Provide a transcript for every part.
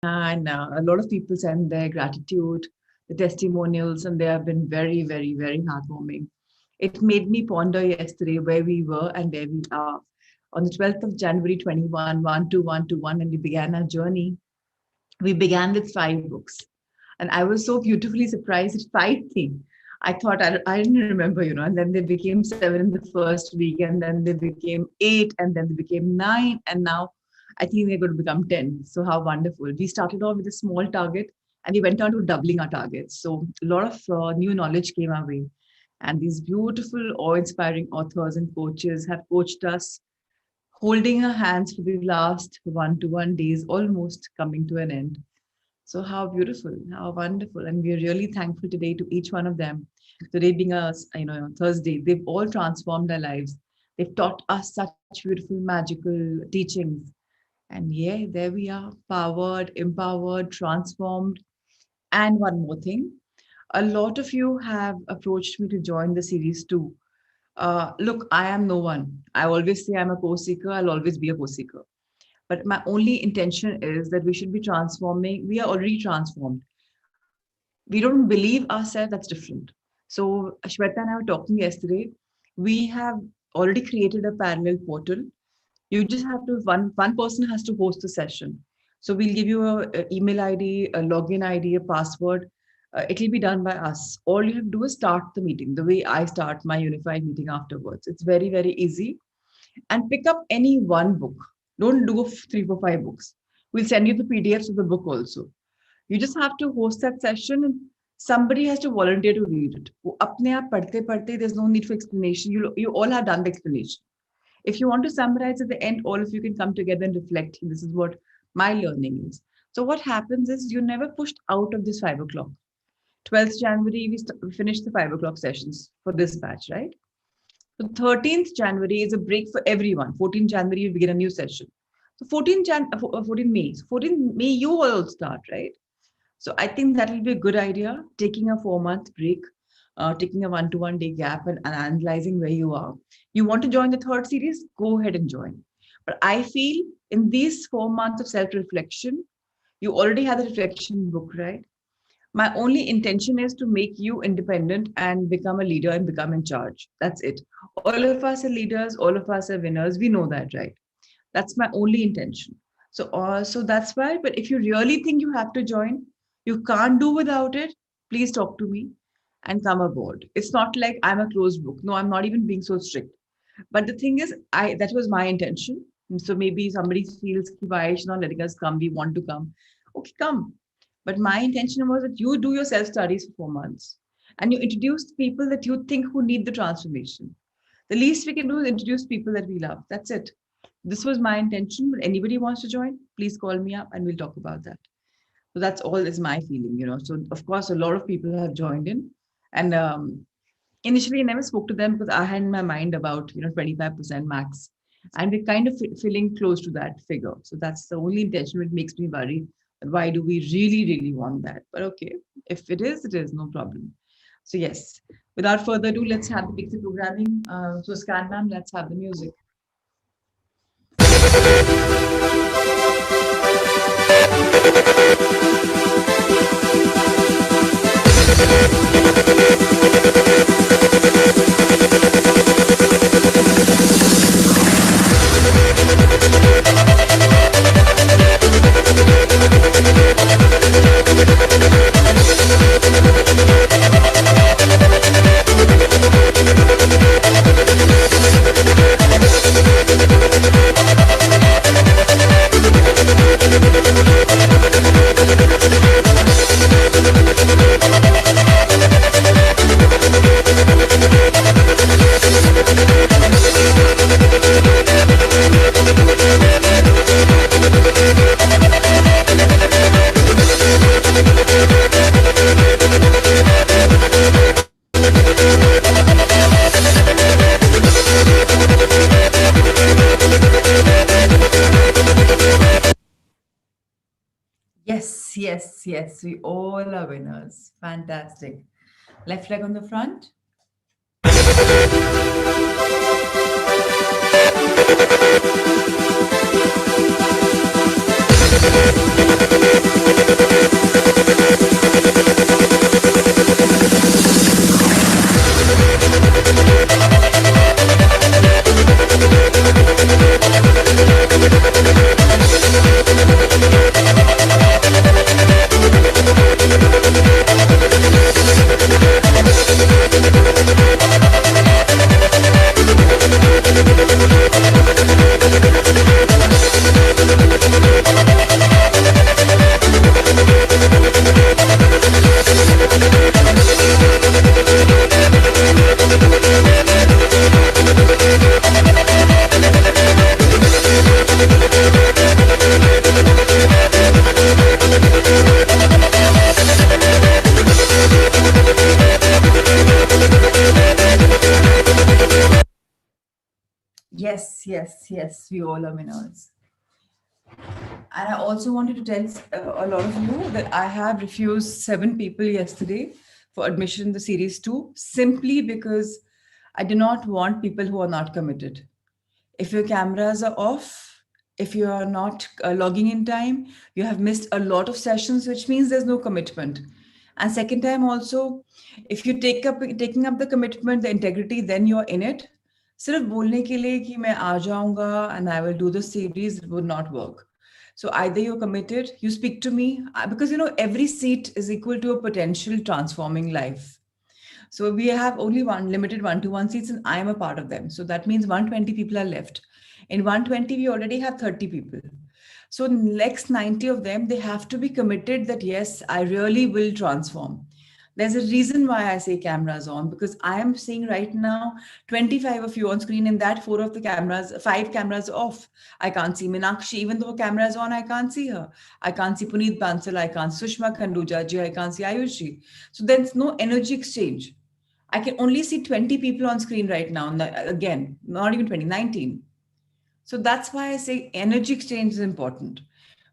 And a lot of people send their gratitude, the testimonials, and they have been very, very, very heartwarming. It made me ponder yesterday where we were and where we are. On the 12th of January 21, 12121, when we began our journey, we began with five books. And I was so beautifully surprised at five things. I didn't remember, and then they became seven in the first week, and then they became eight, and then they became nine, and now I think they're going to become 10. So, how wonderful. We started off with a small target and we went on to doubling our targets. So, a lot of new knowledge came our way. And these beautiful, awe inspiring authors and coaches have coached us, holding our hands for the last 1 to 1 days, almost coming to an end. So how beautiful, how wonderful, and we are really thankful today to each one of them. Today being a Thursday, they've all transformed our lives. They've taught us such beautiful, magical teachings, and yeah, there we are, powered, empowered, transformed. And one more thing, a lot of you have approached me to join the series too. Look, I am no one. I always say I'm a co-seeker. I'll always be a co-seeker. But my only intention is that we should be transforming. We are already transformed. We don't believe ourselves, that's different. So Shweta and I were talking yesterday. We have already created a parallel portal. You just have to, one person has to host the session. So we'll give you a email ID, a login ID, a password. It'll be done by us. All you have to do is start the meeting the way I start my unified meeting afterwards. It's very, very easy. And pick up any one book. Don't do three, four, five books. We'll send you the PDFs of the book also. You just have to host that session and somebody has to volunteer to read it. वो अपने आप पढ़ते पढ़ते, there's no need for explanation. You all have done the explanation. If you want to summarize at the end, all of you can come together and reflect. This is what my learning is. So what happens is you're never pushed out of this 5 o'clock. 12th January, we finished the 5 o'clock sessions for this batch, right? So 13th January is a break for everyone. 14th January, you begin a new session. So 14 May. So 14 May, you all start, right? So I think that will be a good idea, taking a 4 month break, taking a 1 to 1 day gap and analyzing where you are. You want to join the third series? Go ahead and join. But I feel in these 4 months of self-reflection, you already have the reflection book, right? My only intention is to make you independent and become a leader and become in charge. That's it. All of us are leaders, all of us are winners. We know that, right? That's my only intention. So that's why. But if you really think you have to join, you can't do without it, please talk to me and come aboard. It's not like I'm a closed book. No, I'm not even being so strict. But the thing is, I that was my intention. So maybe somebody feels, why is she not letting us come? We want to come. Okay, come. But my intention was that you do your self studies for 4 months and you introduce people that you think who need the transformation. The least we can do is introduce people that we love. That's it. This was my intention. But anybody wants to join, please call me up and we'll talk about that. So that's all is my feeling. So of course, a lot of people have joined in, and initially I never spoke to them because I had in my mind about 25% max, and we're kind of feeling close to that figure. So that's the only intention which makes me worry. Why do we really, really want that? But okay, if it is no problem. So yes, without further ado, let's have the pixie programming. So Scan ma'am, let's have the music. Yes, we all are winners. Fantastic. Left leg on the front. Yes, we all are winners. And I also wanted to tell a lot of you that I have refused 7 people yesterday for admission in the series 2 simply because I do not want people who are not committed. If your cameras are off, if you are not logging in time, you have missed a lot of sessions, which means there's no commitment. And second time also, if you taking up the commitment, the integrity, then you're in it. सिर्फ बोलने के लिए कि मैं आ जाऊंगा and I will do the series, it would not work. So either you're committed, you speak to me, because every seat is equal to a potential transforming life. So we have only one limited 1-to-1 seats, and I am a part of them. So that means 120 people are left. In 120, we already have 30 people. So next 90 of them, they have to be committed that yes, I really will transform. There's a reason why I say cameras on, because I am seeing right now 25 of you on screen. In that, 5 cameras off. I can't see Meenakshi, even though camera is on, I can't see her. I can't see Puneet Bansal, I can't see Sushma Khanduja ji, I can't see Ayushi. So there's no energy exchange. I can only see 20 people on screen right now. Again, not even 20, 19. So that's why I say energy exchange is important.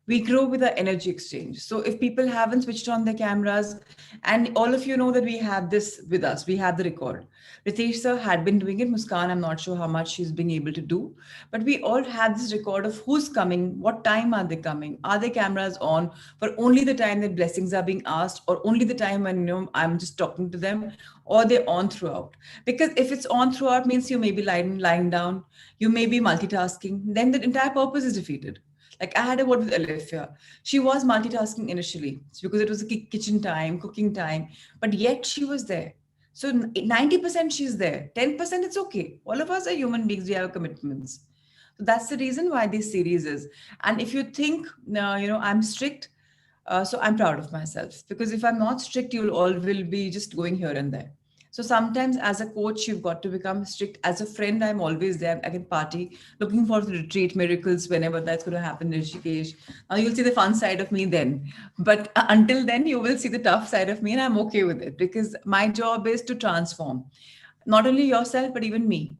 We grow with the energy exchange. So if people haven't switched on their cameras, and all of you know that we have this with us, we have the record. Ritesh sir had been doing it. Muskan, I'm not sure how much she's being able to do, but we all have this record of who's coming, what time are they coming, are their cameras on for only the time that blessings are being asked, or only the time when I'm just talking to them, or they're on throughout. Because if it's on throughout means you may be lying down, you may be multitasking, then the entire purpose is defeated. Like I had a word with Alifia. She was multitasking initially because it was a kitchen time, cooking time, but yet she was there. So 90% she's there. 10% it's okay. All of us are human beings. We have commitments. So that's the reason why this series is. And if you think, I'm strict, so I'm proud of myself, because if I'm not strict, you'll all will be just going here and there. So sometimes as a coach, you've got to become strict. As a friend, I'm always there. I can party, looking for the retreat miracles whenever that's going to happen in Rishikesh. Now you'll see the fun side of me then. But until then, you will see the tough side of me, and I'm okay with it because my job is to transform not only yourself, but even me.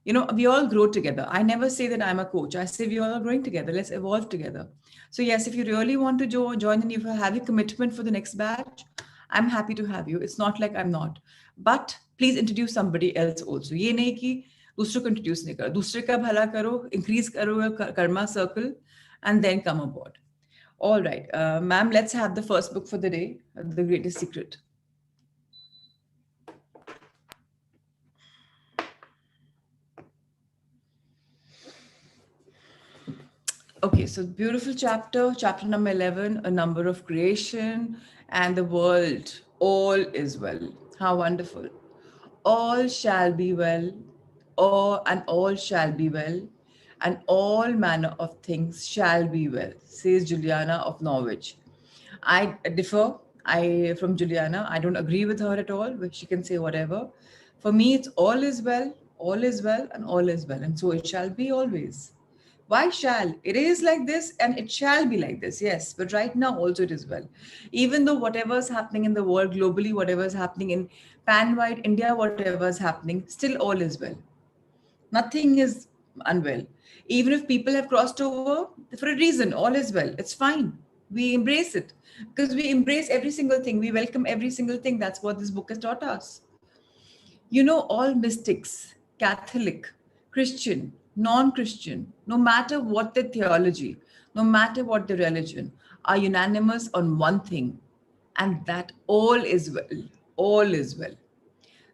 We all grow together. I never say that I'm a coach. I say we all are growing together. Let's evolve together. So yes, if you really want to join and if you have a commitment for the next batch, I'm happy to have you. It's not like I'm not. But please introduce somebody else also. ये नहीं कि दूसरे को introduce नहीं करो. दूसरे का भला करो, increase करो your karma circle, and then come aboard. All right, ma'am, let's have the first book for the day, The Greatest Secret. Okay, so beautiful chapter number 11, a number of creation and the world. All is well. How wonderful. All shall be well, all shall be well, and all manner of things shall be well, says Juliana of Norwich. I differ. From Juliana, I don't agree with her at all, but she can say whatever. For me, it's all is well, and all is well, and so it shall be always. Why shall? It is like this and it shall be like this, yes. But right now also it is well. Even though whatever is happening in the world globally, whatever is happening in pan-wide India, whatever is happening, still all is well. Nothing is unwell. Even if people have crossed over for a reason, all is well. It's fine. We embrace it because we embrace every single thing. We welcome every single thing. That's what this book has taught us. All mystics, Catholic, Christian, non Christian, no matter what their theology, no matter what their religion, are unanimous on one thing, and that all is well. All is well.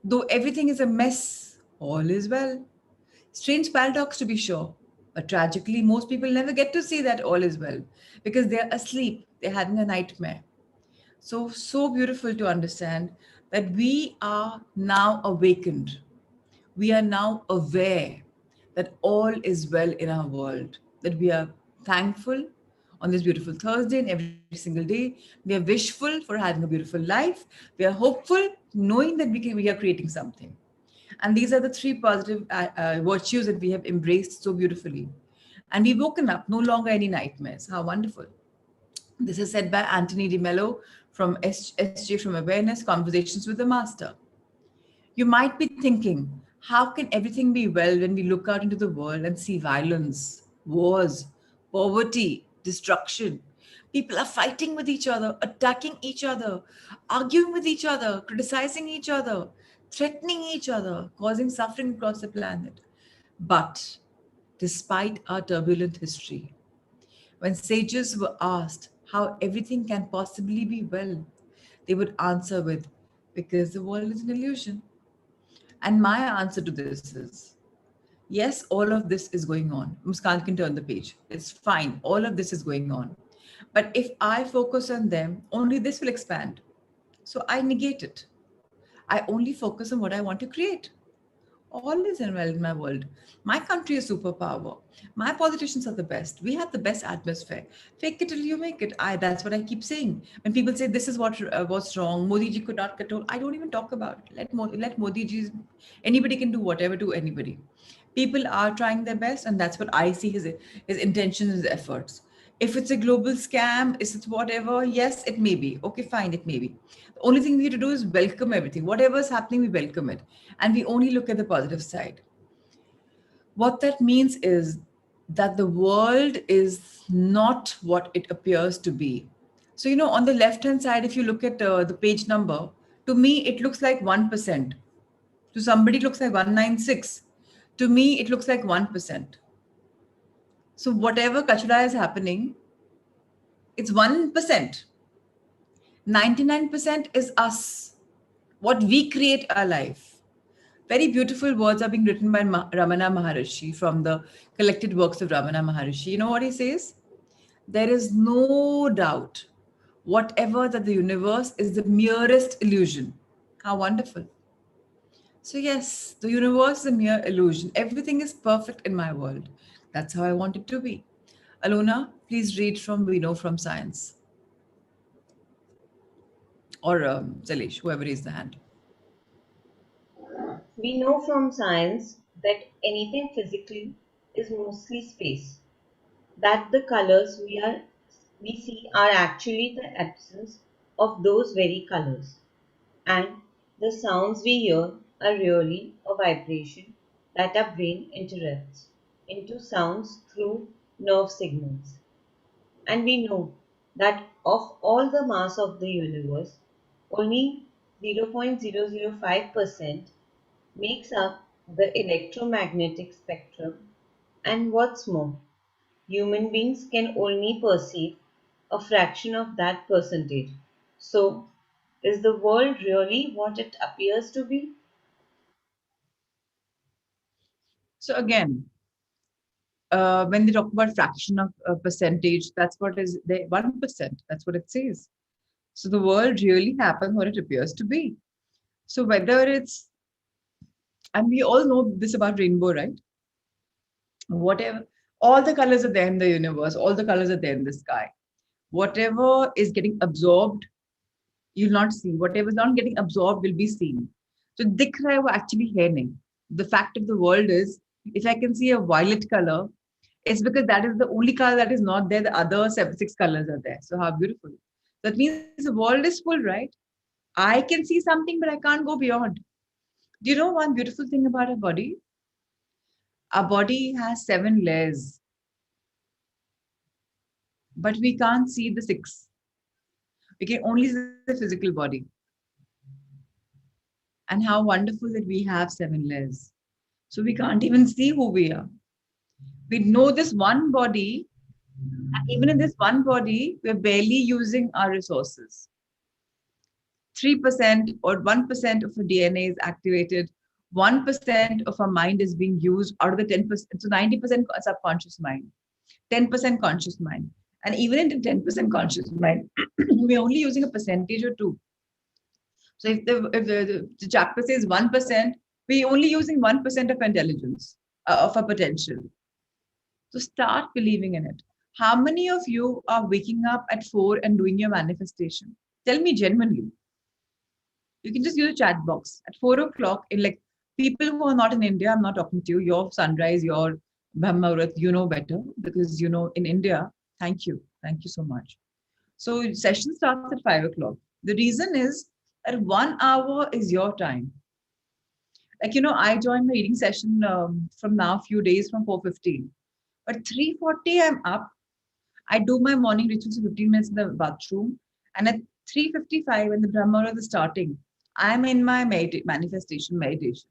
Though everything is a mess, all is well. Strange paradox to be sure, but tragically, most people never get to see that all is well because they're asleep, they're having a nightmare. So beautiful to understand that we are now awakened. We are now aware that all is well in our world, that we are thankful on this beautiful Thursday and every single day. We are wishful for having a beautiful life. We are hopeful knowing that we are creating something. And these are the three positive virtues that we have embraced so beautifully. And we've woken up, no longer any nightmares. How wonderful. This is said by Anthony de Mello from SJ from Awareness, Conversations with the Master. You might be thinking, How can everything be well when we look out into the world and see violence, wars, poverty, destruction? People are fighting with each other, attacking each other, arguing with each other, criticizing each other, threatening each other, causing suffering across the planet. But despite our turbulent history, when sages were asked how everything can possibly be well, they would answer with, because the world is an illusion. And my answer to this is, yes, all of this is going on. Muskan can turn the page. It's fine. All of this is going on. But if I focus on them, only this will expand. So I negate it. I only focus on what I want to create. All is well in my world. My country is superpower. My politicians are the best. We have the best atmosphere. Fake it till you make it. That's what I keep saying. When people say this is what's wrong, Modi ji could not control. I don't even talk about it. Let Modi ji. Anybody can do whatever to anybody. People are trying their best, and that's what I see his intentions, his efforts. If it's a global scam, is it whatever? Yes, it may be. Okay, fine, it may be. The only thing we have to do is welcome everything. Whatever is happening, we welcome it. And we only look at the positive side. What that means is that the world is not what it appears to be. So, on the left hand side, if you look at the page number, to me, it looks like 1%. To somebody, it looks like 196. To me, it looks like 1%. So, whatever kachra is happening, it's 1%. 99% is us, what we create our life. Very beautiful words are being written by Ramana Maharshi from the collected works of Ramana Maharshi. You know what he says? There is no doubt whatever that the universe is the merest illusion. How wonderful. So, yes, the universe is a mere illusion. Everything is perfect in my world. That's how I want it to be. Alona, please read from We Know From Science. Or Zalish, whoever is the hand. We know from science that anything physically is mostly space, that the colors we see are actually the absence of those very colors, and the sounds we hear are really a vibration that our brain interprets into sounds through nerve signals. And we know that of all the mass of the universe, only 0.005% makes up the electromagnetic spectrum, and what's more, human beings can only perceive a fraction of that percentage. So, is the world really what it appears to be? So, again, when they talk about fraction of a percentage, that's what is the 1%. That's what it says. So the world really happens what it appears to be. So whether it's, and we all know this about rainbow, right? Whatever, all the colors are there in the universe, all the colors are there in the sky. Whatever is getting absorbed, you'll not see. Whatever is not getting absorbed will be seen. So dikh raha hai wo actually hai nahi. The fact of the world is, if I can see a violet color, it's because that is the only color that is not there. The other seven, six colors are there. So how beautiful. That means the world is full, right? I can see something, but I can't go beyond. Do you know one beautiful thing about our body? Our body has 7 layers, but we can't see the six. We can only see the physical body. And how wonderful that we have 7 layers. So we can't even see who we are. We know this one body, and even in this one body, we're barely using our resources. 3% or 1% of our DNA is activated. 1% of our mind is being used out of the 10%. So 90% subconscious mind, 10% conscious mind. And even in the 10% conscious mind, we're only using a percentage or two. So if the chapter says 1%, we're only using 1% of intelligence, of our potential. So start believing in it. How many of you are waking up at 4 and doing your manifestation? Tell me genuinely. You can just use a chat box at 4 o'clock. In like people who are not in India, I'm not talking to you. Your sunrise, your Brahma, you know better because in India. Thank you so much. So session starts at 5 o'clock. The reason is that 1 hour is your time, Like, I joined my reading session from now few days from 4:15. But 3:40, I'm up. I do my morning rituals for 15 minutes in the bathroom. And at 3:55, when the Brahma is starting, I'm in my manifestation meditation.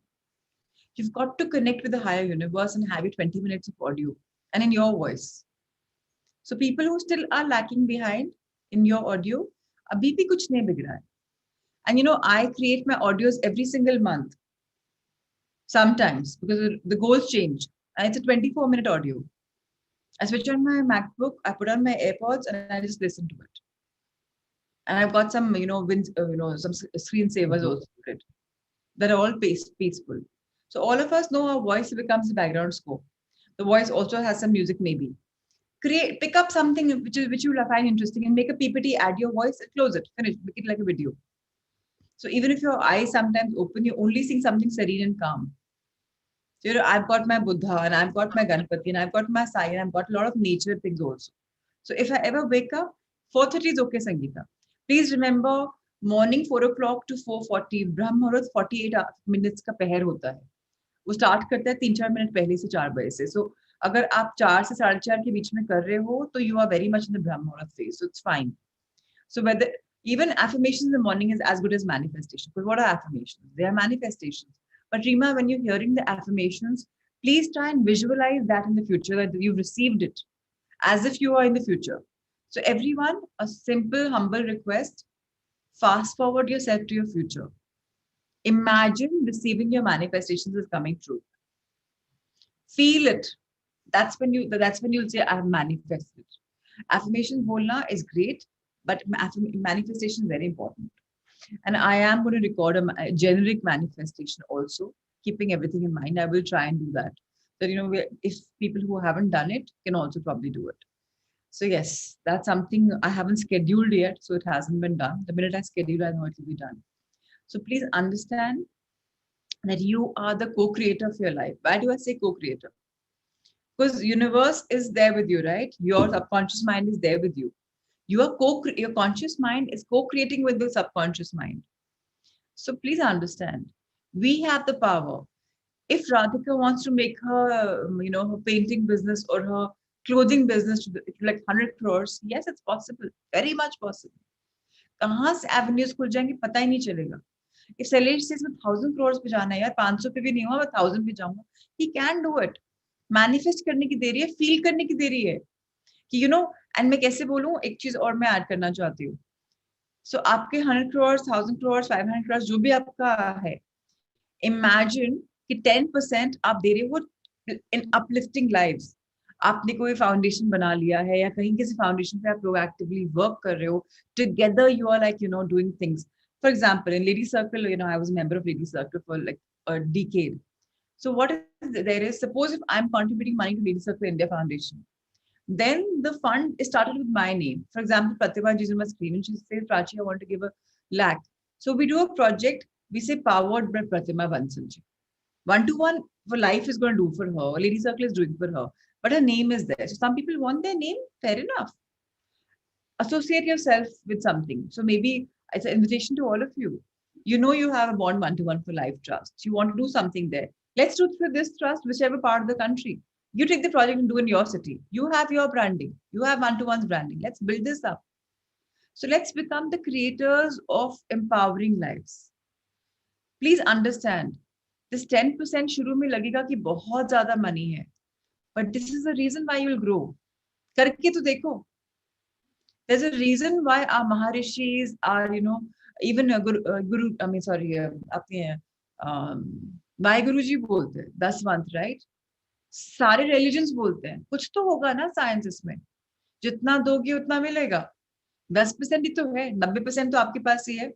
You've got to connect with the higher universe and have your 20 minutes of audio and in your voice. So people who still are lacking behind in your audio, abhi bhi kuch nahi big raha hai. And I create my audios every single month, sometimes because the goals change. And it's a 24-minute audio. I switch on my MacBook, I put on my AirPods, and I just listen to it. And I've got some, some screensavers also for it. They're all peaceful. So all of us know our voice becomes the background score. The voice also has some music, maybe. Pick up something which you will find interesting and make a PPT, add your voice, close it, finish, make it like a video. So even if your eyes sometimes open, you're only seeing something serene and calm. So, I've got my Buddha and I've got my Ganpati and I've got my Sai and I've got a lot of nature things also. So if I ever wake up, 4:30 is okay, Sangeeta. Please remember, morning 4 o'clock to 4:40, Brahm Muhurat 48 minutes का पहर होता है. वो start करता है 3-4 minute पहले से 4 बजे से. सो अगर आप 4 से 4:30 के बीच में कर रहे हो तो you are very much in the Brahma Muhurta phase. So it's fine. So whether even affirmations in the morning is as good as manifestation. But what are affirmations? They are manifestations. But Rima, when you're hearing the affirmations, please try and visualize that in the future, that you've received it as if you are in the future. So everyone, a simple, humble request, fast forward yourself to your future. Imagine receiving your manifestations as coming true. Feel it. That's when you'll say, I have manifested. Affirmations bolna is great, but manifestation is very important. And I am going to record a generic manifestation also, keeping everything in mind. I will try and do that. That if people who haven't done it can also probably do it. So yes, that's something I haven't scheduled yet, so it hasn't been done. The minute I schedule, I know it will be done. So please understand that you are the co-creator of your life. Why do I say co-creator? Because universe is there with you, right? Your subconscious mind is there with you. Your conscious mind is co-creating with the subconscious mind. So please understand, we have the power. If Radhika wants to make her, her painting business or her clothing business to like 100 crores, yes, it's possible, very much possible. कहाँ से avenues खुल जाएंगे पता ही नहीं चलेगा. If Sailesh says मैं 1,000 crores पे जाना है यार, 500 पे भी नहीं हुआ, मैं 1,000 पे जाऊंगा, he can do it. Manifest करने की देरी है, feel करने की देरी है कि and मैं कैसे बोलूं, एक चीज और मैं ऐड करना चाहती हूँ. So आपके 100 crores, 1,000 crores, 500 crores जो भी आपका है, imagine कि 10% आप दे रहे हो in uplifting lives. आपने कोई फाउंडेशन बना लिया है या कहीं किसी फाउंडेशन पे आप प्रोएक्टिवली वर्क कर रहे हो. Together you are like doing things. For example, in Lady Circle, I was a member of Lady Circle for like a decade. So what is there is, suppose if I'm contributing money to Lady Circle India Foundation, then the fund is started with my name. For example, Pratibha is on my screen and she says, Prachi, I want to give a lakh. So we do a project, we say powered by Pratima Bansalji. One-to-one for life is going to do for her. Lady Circle is doing for her. But her name is there. So some people want their name, fair enough. Associate yourself with something. So maybe it's an invitation to all of you. You have a bond one-to-one for life trust. You want to do something there. Let's do it for this trust, whichever part of the country. You take the project and do in your city. You have your branding. You have one-to-one's branding. Let's build this up. So let's become the creators of empowering lives. Please understand, this 10% शुरू में लगेगा कि बहुत ज़्यादा money है. But this is the reason why you'll grow. करके तो देखो. There's a reason why our Maharishis are, even Guru, I mean, sorry, अपने Bhai Guruji बोलते हैं, 10 month, right? सारे religions बोलते हैं, कुछ तो होगा ना science इसमें. जितना दोगे उतना मिलेगा. 10% ही तो है, 90% तो आपके पास ही है.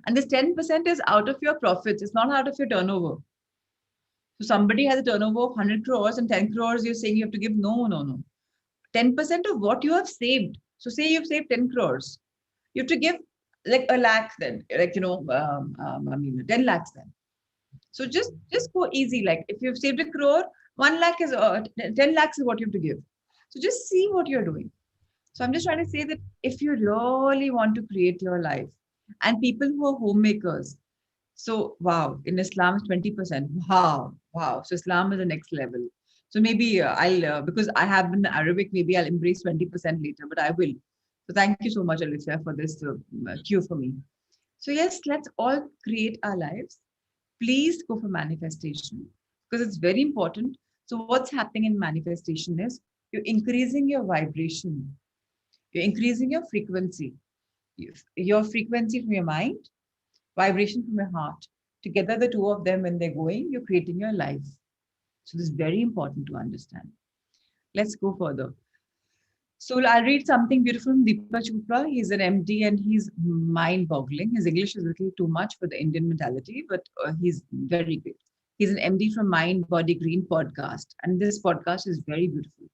And this 10% is out of your profits. It's not out of your turnover. So somebody has a turnover of 100 crores and 10 crores you're saying you have to give. No. 10% of what you have saved. So say you've saved 10 crores. You have to give like a lakh then, like, 10 lakhs then. So just go easy. Like if you've saved a crore, 1 lakh is, 10 lakhs is what you have to give. So just see what you're doing. So I'm just trying to say that if you really want to create your life, and people who are homemakers, So, wow, in Islam, it's 20%. Wow, wow. So, Islam is the next level. So, maybe because I have been Arabic, maybe I'll embrace 20% later, but I will. So, thank you so much, Alicia, for this cue for me. So, yes, let's all create our lives. Please go for manifestation because it's very important. So, what's happening in manifestation is you're increasing your vibration, you're increasing your frequency, your frequency from your mind, vibration from your heart. Together, the two of them, when they're going, you're creating your life. So, this is very important to understand. Let's go further. So, I'll read something beautiful from Deepak Chopra. He's an MD and he's mind boggling. His English is a little too much for the Indian mentality, but he's very great. He's an MD from Mind Body Green podcast. And this podcast is very beautiful.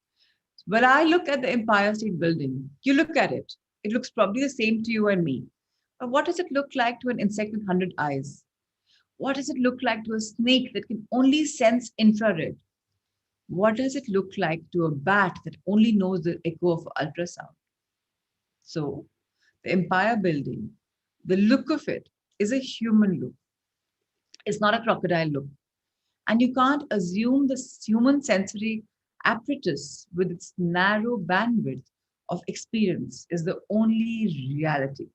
When I look at the Empire State Building, you look at it, it looks probably the same to you and me. But what does it look like to an insect with 100 eyes? What does it look like to a snake that can only sense infrared? What does it look like to a bat that only knows the echo of ultrasound? So, the Empire Building, the look of it is a human look. It's not a crocodile look. And you can't assume the human sensory apparatus with its narrow bandwidth of experience is the only reality.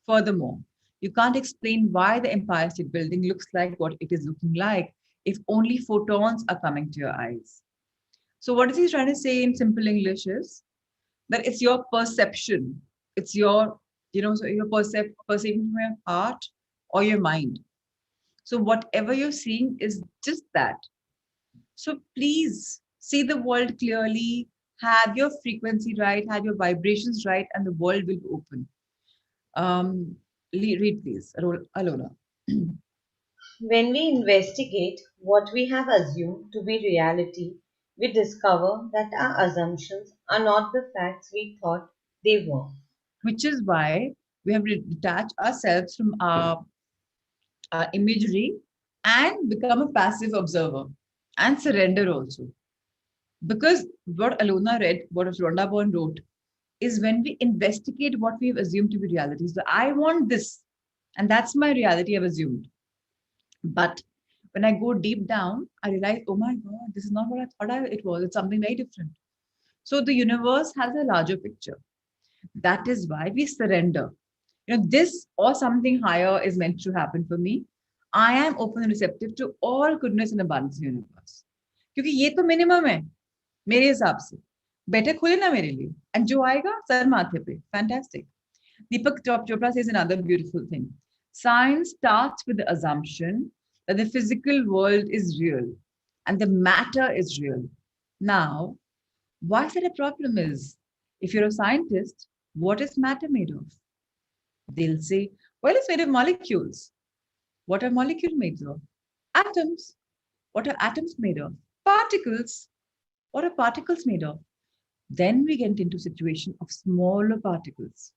Furthermore, you can't explain why the Empire State Building looks like what it is looking like if only photons are coming to your eyes. So, what is he trying to say in simple English is that it's your perception, it's your, so your perceiving from your heart or your mind. So, whatever you're seeing is just that. So, please see the world clearly, have your frequency right, have your vibrations right, and the world will open. Um, read, please, Alona. When we investigate what we have assumed to be reality, we discover that our assumptions are not the facts we thought they were. Which is why we have to detach ourselves from our imagery and become a passive observer and surrender also. Because what Alona read, what Rhonda Byrne wrote, is when we investigate what we've assumed to be reality. So I want this, and that's my reality I've assumed. But when I go deep down, I realize, oh my God, this is not what I thought it was. It's something very different. So the universe has a larger picture. That is why we surrender. This or something higher is meant to happen for me. I am open and receptive to all goodness and abundance in the universe. क्योंकि ये तो minimum है मेरे हिसाब से better खोले ना मेरे लिए एंड जो आएगा सर माथे पे fantastic Deepak Chopra says another beautiful thing. Science starts with the assumption that the physical world is real and the matter is real. Now, why is that a problem is? If you're a scientist, what is matter made of? They'll say, well, it's made of molecules. What are molecules made of? Atoms. What are atoms made of? Particles. What are particles made of? Then we get into a situation of smaller particles.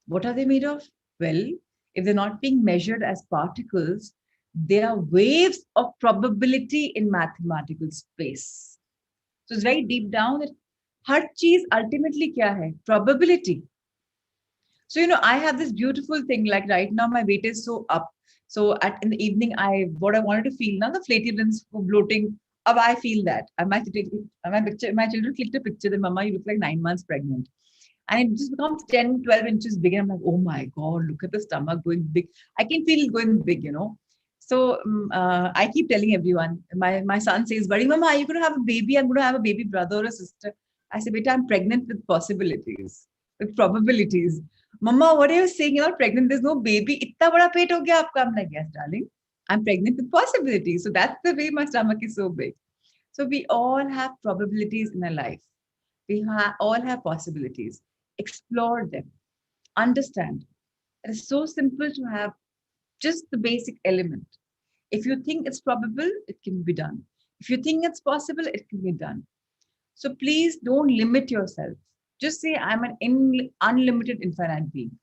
What are they made of? Well, if they're not being measured as particles, they are waves of probability in mathematical space. So it's very deep down that हर चीज ultimately क्या है? Probability. So, I have this beautiful thing, like right now my weight is so up. So in the evening, what I wanted to feel now, the flatulence, bloating, I feel that. My children clicked a picture that Mama, you look like 9 months pregnant. And it just becomes 10, 12 inches big. And I'm like, oh my God, look at the stomach going big. I can feel it going big. So I keep telling everyone, my son says, Buddy Mama, are you going to have a baby? I'm going to have a baby brother or a sister. I say, Beta, I'm pregnant with possibilities, with probabilities. Mama, what are you saying? You're not pregnant. There's no baby. Itna bada pet ho gaya aapka. I'm like, yes, darling. I'm pregnant with possibilities. So that's the way my stomach is so big. So we all have probabilities in our life. All have possibilities. Explore them. Understand. It is so simple to have just the basic element. If you think it's probable, it can be done. If you think it's possible, it can be done. So please don't limit yourself. Just say, I'm an unlimited infinite being.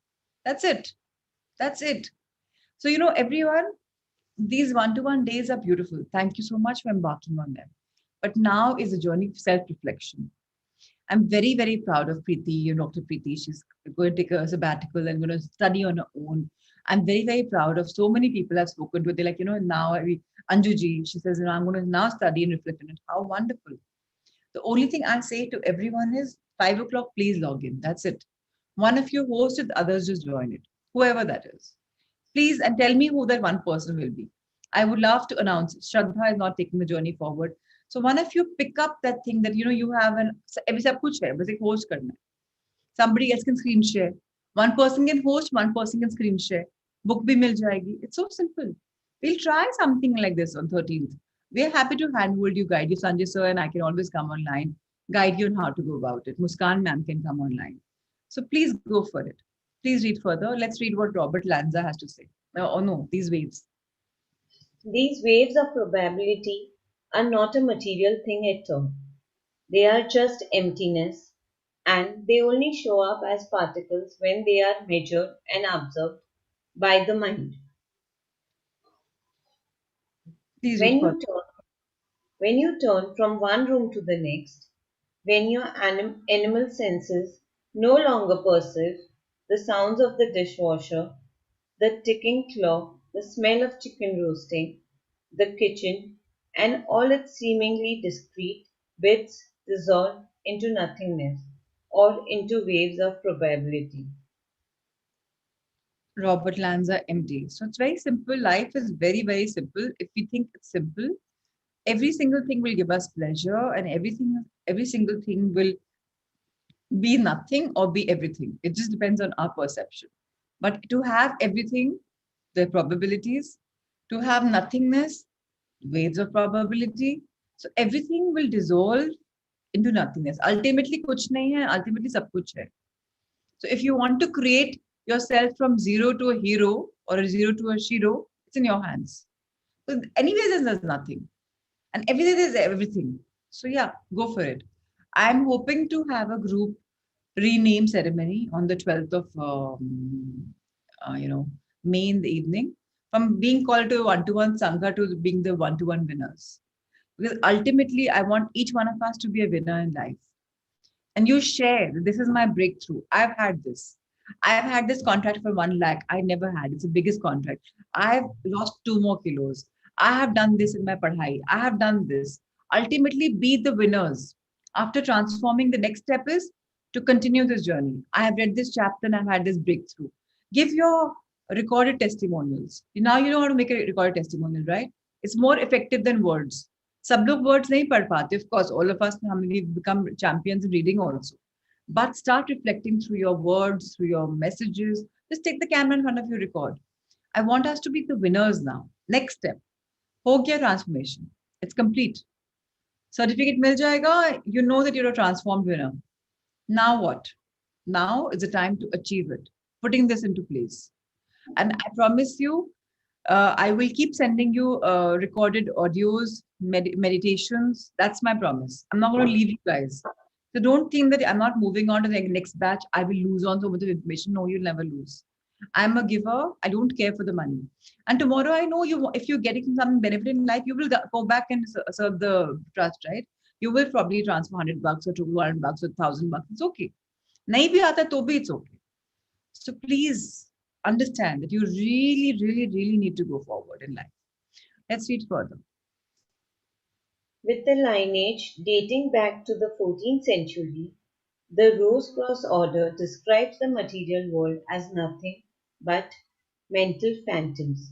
That's it. That's it. So, everyone, these one-to-one days are beautiful. Thank you so much for embarking on them. But now is a journey of self-reflection. I'm very, very proud of Preeti, Dr. Preeti. She's going to take a sabbatical and going to study on her own. I'm very, very proud of so many people I've spoken to. They're like, now Anjuji, she says, I'm going to now study and reflect on it. How wonderful. The only thing I say to everyone is 5 o'clock, please log in. That's it. One of you host it, others just join it, whoever that is. Please, and tell me who that one person will be. I would love to announce it. Shraddha is not taking the journey forward. So one of you pick up that thing that you have an every सब कुछ है बस एक host करना है. Somebody else can screen share. One person can host, one person can screen share. Book bhi mil jayegi. It's so simple. We'll try something like this on 13th. We're happy to handhold you, guide you, Sanjay sir, and I can always come online, guide you on how to go about it. Muskan ma'am can come online. So please go for it. Please read further. Let's read what Robert Lanza has to say. Oh no, these waves. These waves of probability are not a material thing at all. They are just emptiness, and they only show up as particles when they are measured and observed by the mind. Please read When further. you turn, when you turn from one room to the next, when your animal senses no longer perceive the sounds of the dishwasher, the ticking clock, the smell of chicken roasting, the kitchen, and all its seemingly discrete bits dissolve into nothingness or into waves of probability. Robert Lanza, MD. So it's very simple. Life is very, very simple. If we think it's simple, every single thing will give us pleasure, and every single thing will be nothing or be everything. It just depends on our perception. But to have everything, the probabilities, to have nothingness, waves of probability. So everything will dissolve into nothingness. Ultimately, kuch nahi hai, ultimately sab kuch hai. So if you want to create yourself from zero to a hero or a zero to a shiro, it's in your hands. So anyways, there's nothing. And everything is everything. So yeah, go for it. I'm hoping to have a group rename ceremony on the 12th of uh, you know May in the evening, from being called to a one-to-one sangha to being the one-to-one winners. Because ultimately, I want each one of us to be a winner in life. And you share, this is my breakthrough. I've had this. I've had this contract for 1 lakh. I never had. It's the biggest contract. I've lost 2 more kilos. I have done this in my padhai. I have done this. Ultimately, be the winners. After transforming, the next step is to continue this journey. I have read this chapter and I've had this breakthrough. Give your recorded testimonials. Now you know how to make a recorded testimonial, right? It's more effective than words. सब लोग words नहीं पढ़ पाते of course all of us we become champions in reading also, but start reflecting through your words, through your messages. Just take the camera in front of you, record. I want us to be the winners now. Next step, हो गया transformation, it's complete, certificate मिल जाएगा, you know that you're a transformed winner. Now what? Now is the time to achieve it, putting this into place. And I promise you, I will keep sending you recorded audios, meditations. That's my promise. I'm not going to leave you guys. So don't think that I'm not moving on to the next batch. I will lose on so much of information. No, you'll never lose. I'm a giver. I don't care for the money. And tomorrow, I know you. If you're getting some benefit in life, you will go back and serve the trust, right? You will probably transfer $100 or $200 or $1,000. It's okay. नहीं भी आता तो भी it's okay. So please understand that you really, really, really need to go forward in life. Let's read further. With a lineage dating back to the 14th century, the Rose Cross order describes the material world as nothing but mental phantoms.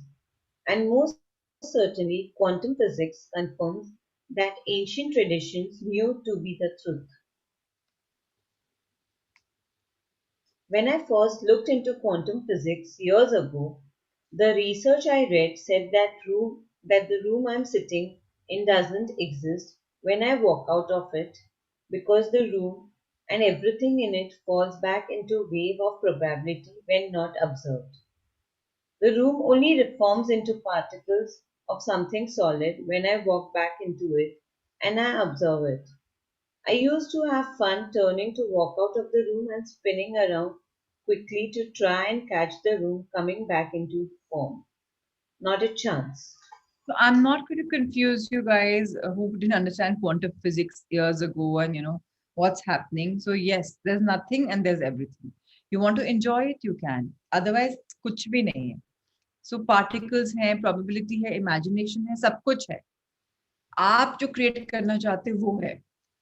And most certainly, quantum physics confirms that ancient traditions knew to be the truth. When I first looked into quantum physics years ago, the research I read said that the room I'm sitting in doesn't exist when I walk out of it, because the room and everything in it falls back into a wave of probability when not observed. The room only reforms into particles of something solid when I walk back into it and I observe it. I used to have fun turning to walk out of the room and spinning around quickly to try and catch the room coming back into form. Not a chance. So I'm not going to confuse you guys who didn't understand quantum physics years ago and what's happening. So yes, there's nothing and there's everything. You want to enjoy it, you can. Otherwise, कुछ भी नहीं है. So particles हैं, probability है, imagination है, सब कुछ है. आप जो create करना चाहते हो वो है.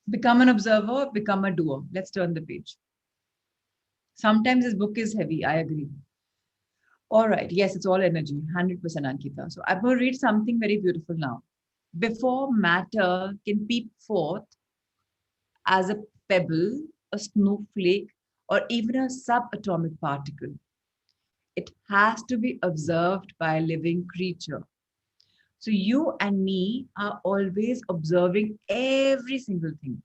Become an observer, become a doer. Let's turn the page. Sometimes this book is heavy, I agree. All right, yes, it's all energy, 100% Ankita. So I'm going to read something very beautiful now. Before matter can peep forth as a pebble, a snowflake, or even a subatomic particle, it has to be observed by a living creature. So you and me are always observing every single thing.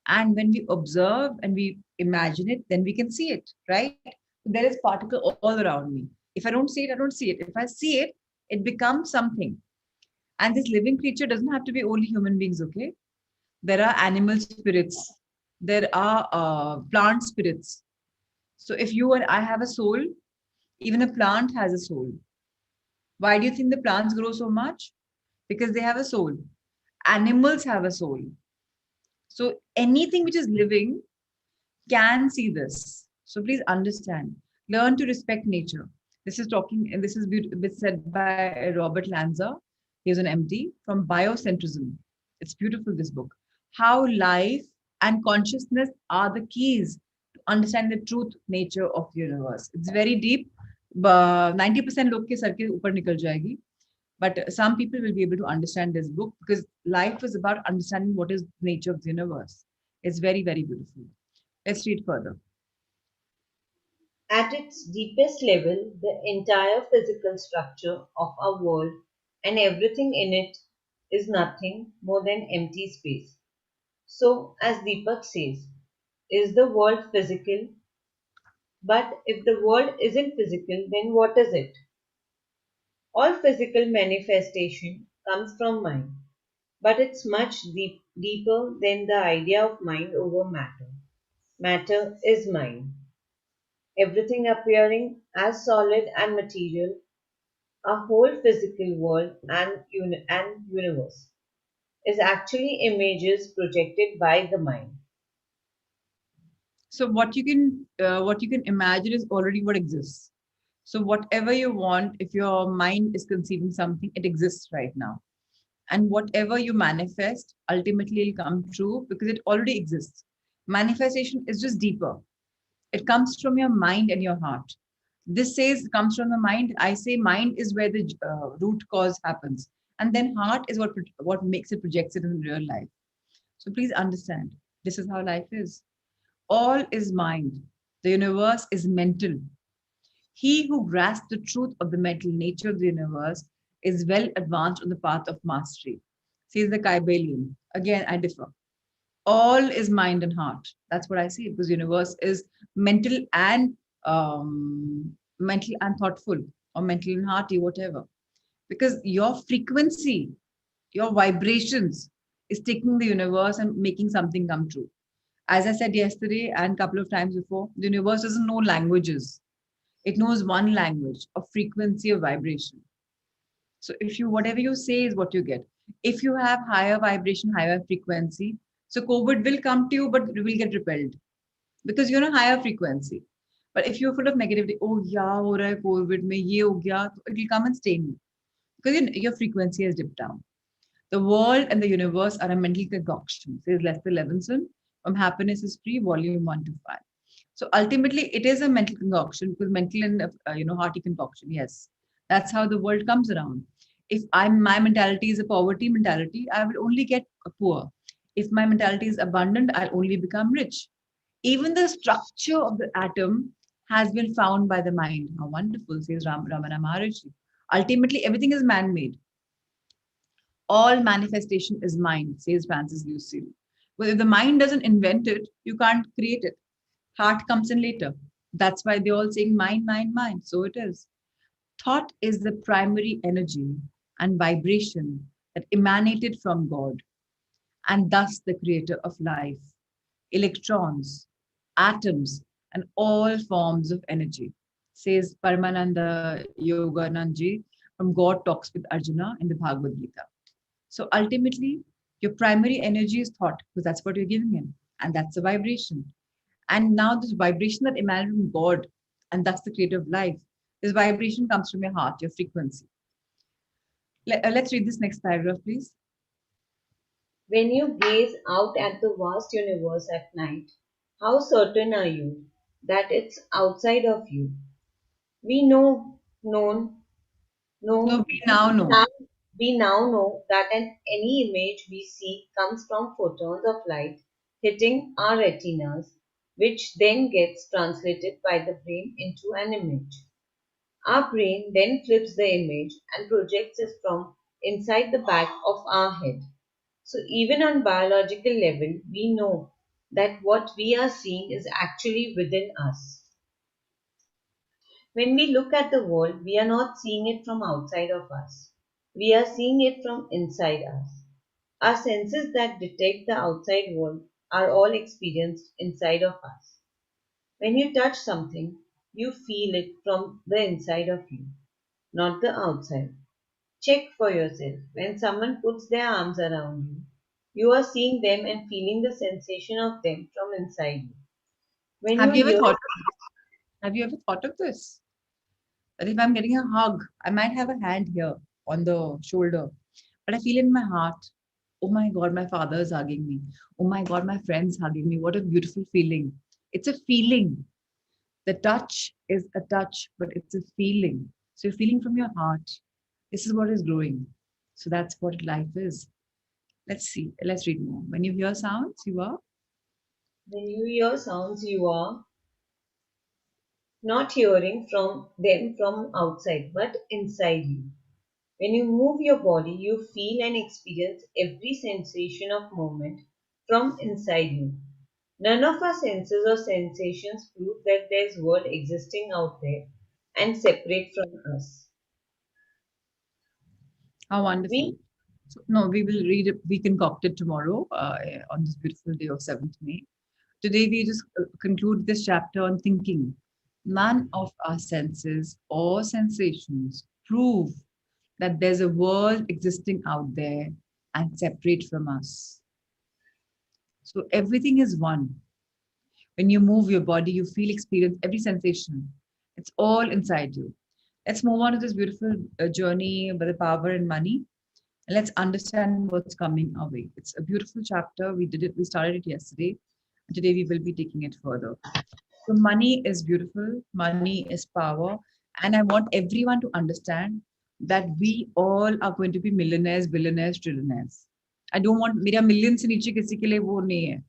And when we observe and we imagine it, then we can see it, right? There is particle all around me. If I don't see it, I don't see it. If I see it, it becomes something. And this living creature doesn't have to be only human beings, okay? There are animal spirits, there are plant spirits. So if you and I have a soul, even a plant has a soul. Why do you think the plants grow so much? Because they have a soul. Animals have a soul. So anything which is living can see this. So please understand. Learn to respect nature. This is talking, and this is said by Robert Lanza. He was an MD from Biocentrism. It's beautiful, this book. How life and consciousness are the keys to understand the truth nature of the universe. It's very deep. 90% लोग के sir के ऊपर निकल जाएगी. But some people will be able to understand this book because life is about understanding what is the nature of the universe. It's very, very beautiful. Let's read further. At its deepest level, the entire physical structure of our world and everything in it is nothing more than empty space. So, as Deepak says, is the world physical? But if the world isn't physical, then what is it? All physical manifestation comes from mind, but it's much deeper than the idea of mind over matter. Matter is mind. Everything appearing as solid and material, our whole physical world and universe, is actually images projected by the mind. So what you can imagine is already what exists. So whatever you want, if your mind is conceiving something, it exists right now. And whatever you manifest, ultimately will come true because it already exists. Manifestation is just deeper. It comes from your mind and your heart. This says it comes from the mind. I say mind is where the root cause happens, and then heart is what makes it projects it in real life. So please understand, this is how life is. All is mind. The universe is mental. He who grasps the truth of the mental nature of the universe is well advanced on the path of mastery, says the Kybalion. Again, I differ. All is mind and heart. That's what I see because universe is mental and thoughtful or mental and hearty, whatever. Because your frequency, your vibrations is taking the universe and making something come true. As I said yesterday and a couple of times before, the universe doesn't know languages. It knows one language of frequency of vibration. So if you whatever you say is what you get. If you have higher vibration, higher frequency, so COVID will come to you, but it will get repelled because you're on a higher frequency. But if you're full of negativity, oh yeah, ho raha hai COVID mein ye ho gaya, it will come and stain you because your frequency has dipped down. The world and the universe are a mental concoction, says Lester Levinson from Happiness is Free, Volume 1 to 5. So ultimately, it is a mental concoction because mental and hearty concoction. Yes, that's how the world comes around. If my mentality is a poverty mentality, I will only get poor. If my mentality is abundant, I'll only become rich. Even the structure of the atom has been found by the mind. How wonderful, says Ramana Maharishi. Ultimately, everything is man-made. All manifestation is mind, says Francis Lucille. But if the mind doesn't invent it, you can't create it. Heart comes in later. That's why they're all saying mind, mind, mind. So it is. Thought is the primary energy and vibration that emanated from God, and thus the creator of life, electrons, atoms, and all forms of energy, says Paramananda Yoganandji from God Talks with Arjuna in the Bhagavad Gita. So ultimately, your primary energy is thought because that's what you're giving in, and that's a vibration. And now this vibration that emanated from God, and that's the creator of life. This vibration comes from your heart, your frequency. Let's read this next paragraph, please. When you gaze out at the vast universe at night, how certain are you that it's outside of you? We No, know we now now, know. we now know that any image we see comes from photons of light hitting our retinas, which then gets translated by the brain into an image. Our brain then flips the image and projects it from inside the back of our head. So even on biological level, we know that what we are seeing is actually within us. When we look at the world, we are not seeing it from outside of us. We are seeing it from inside us. Our senses that detect the outside world are all experienced inside of us. When you touch something, you feel it from the inside of you, not the outside. Check for yourself. When someone puts their arms around you, you are seeing them and feeling the sensation of them from inside you. When Have you you ever hear, thought? Have you ever thought of this? That if I'm getting a hug, I might have a hand here on the shoulder, but I feel in my heart, oh my God, my father is hugging me. Oh my God, my friend's hugging me. What a beautiful feeling. It's a feeling. The touch is a touch, but it's a feeling. So you're feeling from your heart. This is what is growing. So that's what life is. Let's see. Let's read more. When you hear sounds, you are. when you hear sounds, you are not hearing from them from outside, but inside you. When you move your body, you feel and experience every sensation of movement from inside you. None of our senses or sensations prove that there's world existing out there and separate from us. How We wonderful. So, no, we will read it, we concoct it tomorrow on this beautiful day of 7th May. Today, we just conclude this chapter on thinking. None of our senses or sensations prove that there's a world existing out there and separate from us. So, everything is one. When you move your body, you feel, experience every sensation. It's all inside you. Let's move on to this beautiful journey by the power and money. And let's understand what's coming our way. It's a beautiful chapter. We started it yesterday. And today we will be taking it further. So money is beautiful, money is power. And I want everyone to understand that we all are going to be millionaires, billionaires, trillionaires. I don't want मेरा million से नीचे किसी के लिए वो नहीं है.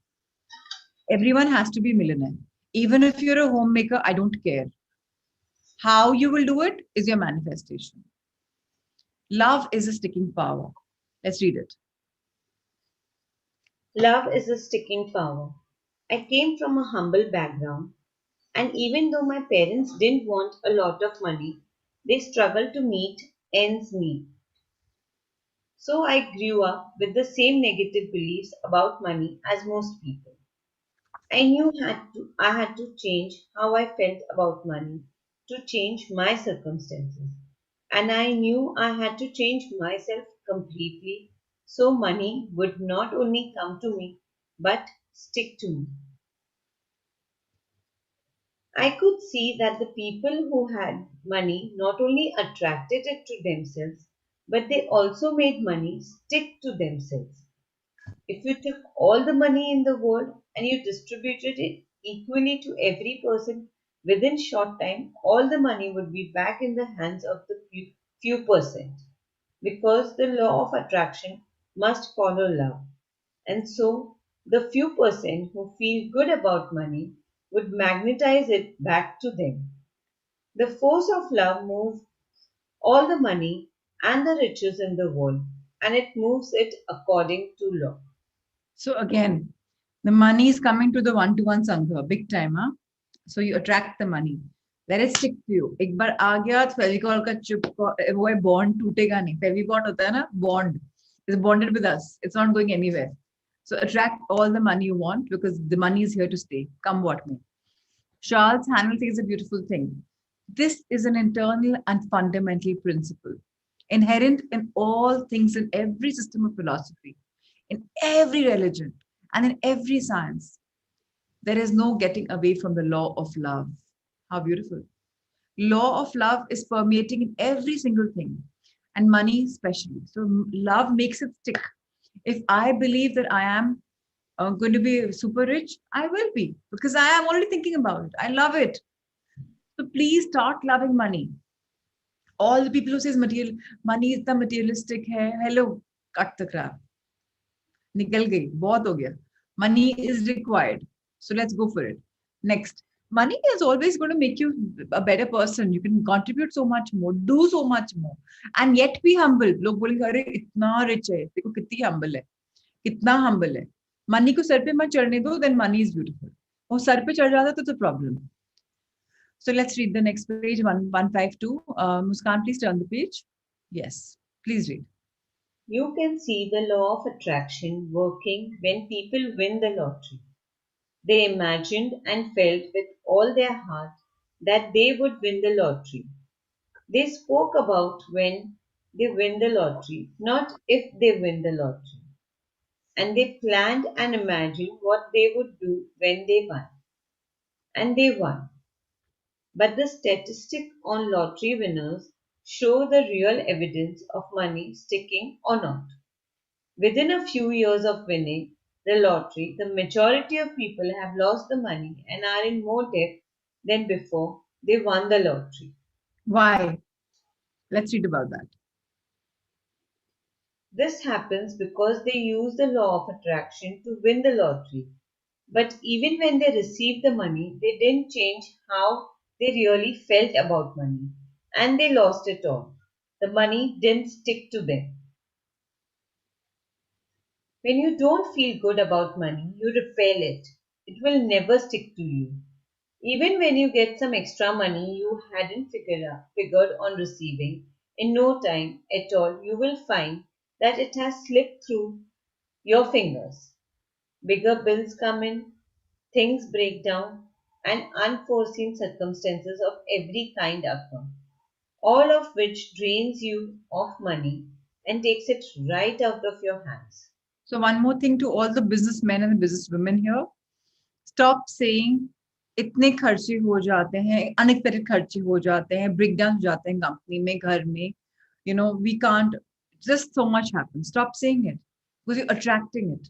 Everyone has to be millionaire. Even if you're a homemaker, I don't care. How you will do it is your manifestation. Love is a sticking power. Let's read it. love is a sticking power. I came from a humble background, and even though my parents didn't want a lot of money, they struggled to meet ends meet. So I grew up with the same negative beliefs about money as most people. I had to change how I felt about money to change my circumstances. And I knew I had to change myself completely so money would not only come to me but stick to me. I could see that the people who had money not only attracted it to themselves, but they also made money stick to themselves. If you took all the money in the world and you distributed it equally to every person within short time, all the money would be back in the hands of the few percent. Because the law of attraction must follow love. And so the few percent who feel good about money would magnetize it back to them. The force of love moves all the money and the riches in the world, and it moves it according to law. So again, the money is coming to the one-to-one sangha, big time, huh? So you attract the money. Let it stick to you. एक बार आ गया तो फेविकॉल का चुप वो है bond टूटेगा नहीं. फेवी bond होता है ना bond is bonded with us. It's not going anywhere. So attract all the money you want because the money is here to stay. Come what may. Charles Hannell says a beautiful thing. This is an internal and fundamental principle inherent in all things in every system of philosophy, in every religion, and in every science. There is no getting away from the law of love. How beautiful. Law of love is permeating in every single thing, and money especially. So love makes it stick. If I believe that I am going to be super rich, I will be because I am already thinking about it. I love it. So please start loving money. All the people who says material money is the materialistic hai, hello, cut the crap. निकल गई बहुत हो गया. Money is required, so let's go for it. Next, money is always going to make you a better person. You can contribute so much more, do so much more, and yet be humble. लोग बोलेंगे अरे इतना rich है, देखो कितनी humble है, कितना humble है. Money को सर पे मत चढ़ने दो, then money is beautiful. और सर पे चढ़ जाता तो problem. So let's read the next page, 152. Muskan, please turn the page. Yes, please read. You can see the law of attraction working when people win the lottery. They imagined and felt with all their heart that they would win the lottery. They spoke about when they win the lottery, not if they win the lottery. And they planned and imagined what they would do when they won. And they won. But the statistics on lottery winners show the real evidence of money sticking or not. Within a few years of winning the lottery, the majority of people have lost the money and are in more debt than before they won the lottery. Why? Let's read about that. This happens because they use the law of attraction to win the lottery. But even when they received the money, they didn't change how they really felt about money. And they lost it all. The money didn't stick to them. When you don't feel good about money, you repel it. It will never stick to you. Even when you get some extra money you hadn't figured on receiving, in no time at all you will find that it has slipped through your fingers. Bigger bills come in, things break down, and unforeseen circumstances of every kind occur, all of which drains you of money and takes it right out of your hands. So one more thing to all the businessmen and businesswomen here. Stop saying इतने खर्चे हो जाते हैं, unexpected खर्चे हो जाते हैं, breakdown हो जाते हैं कंपनी में, घर में. We can't, just so much happens. Stop saying it because you're attracting it.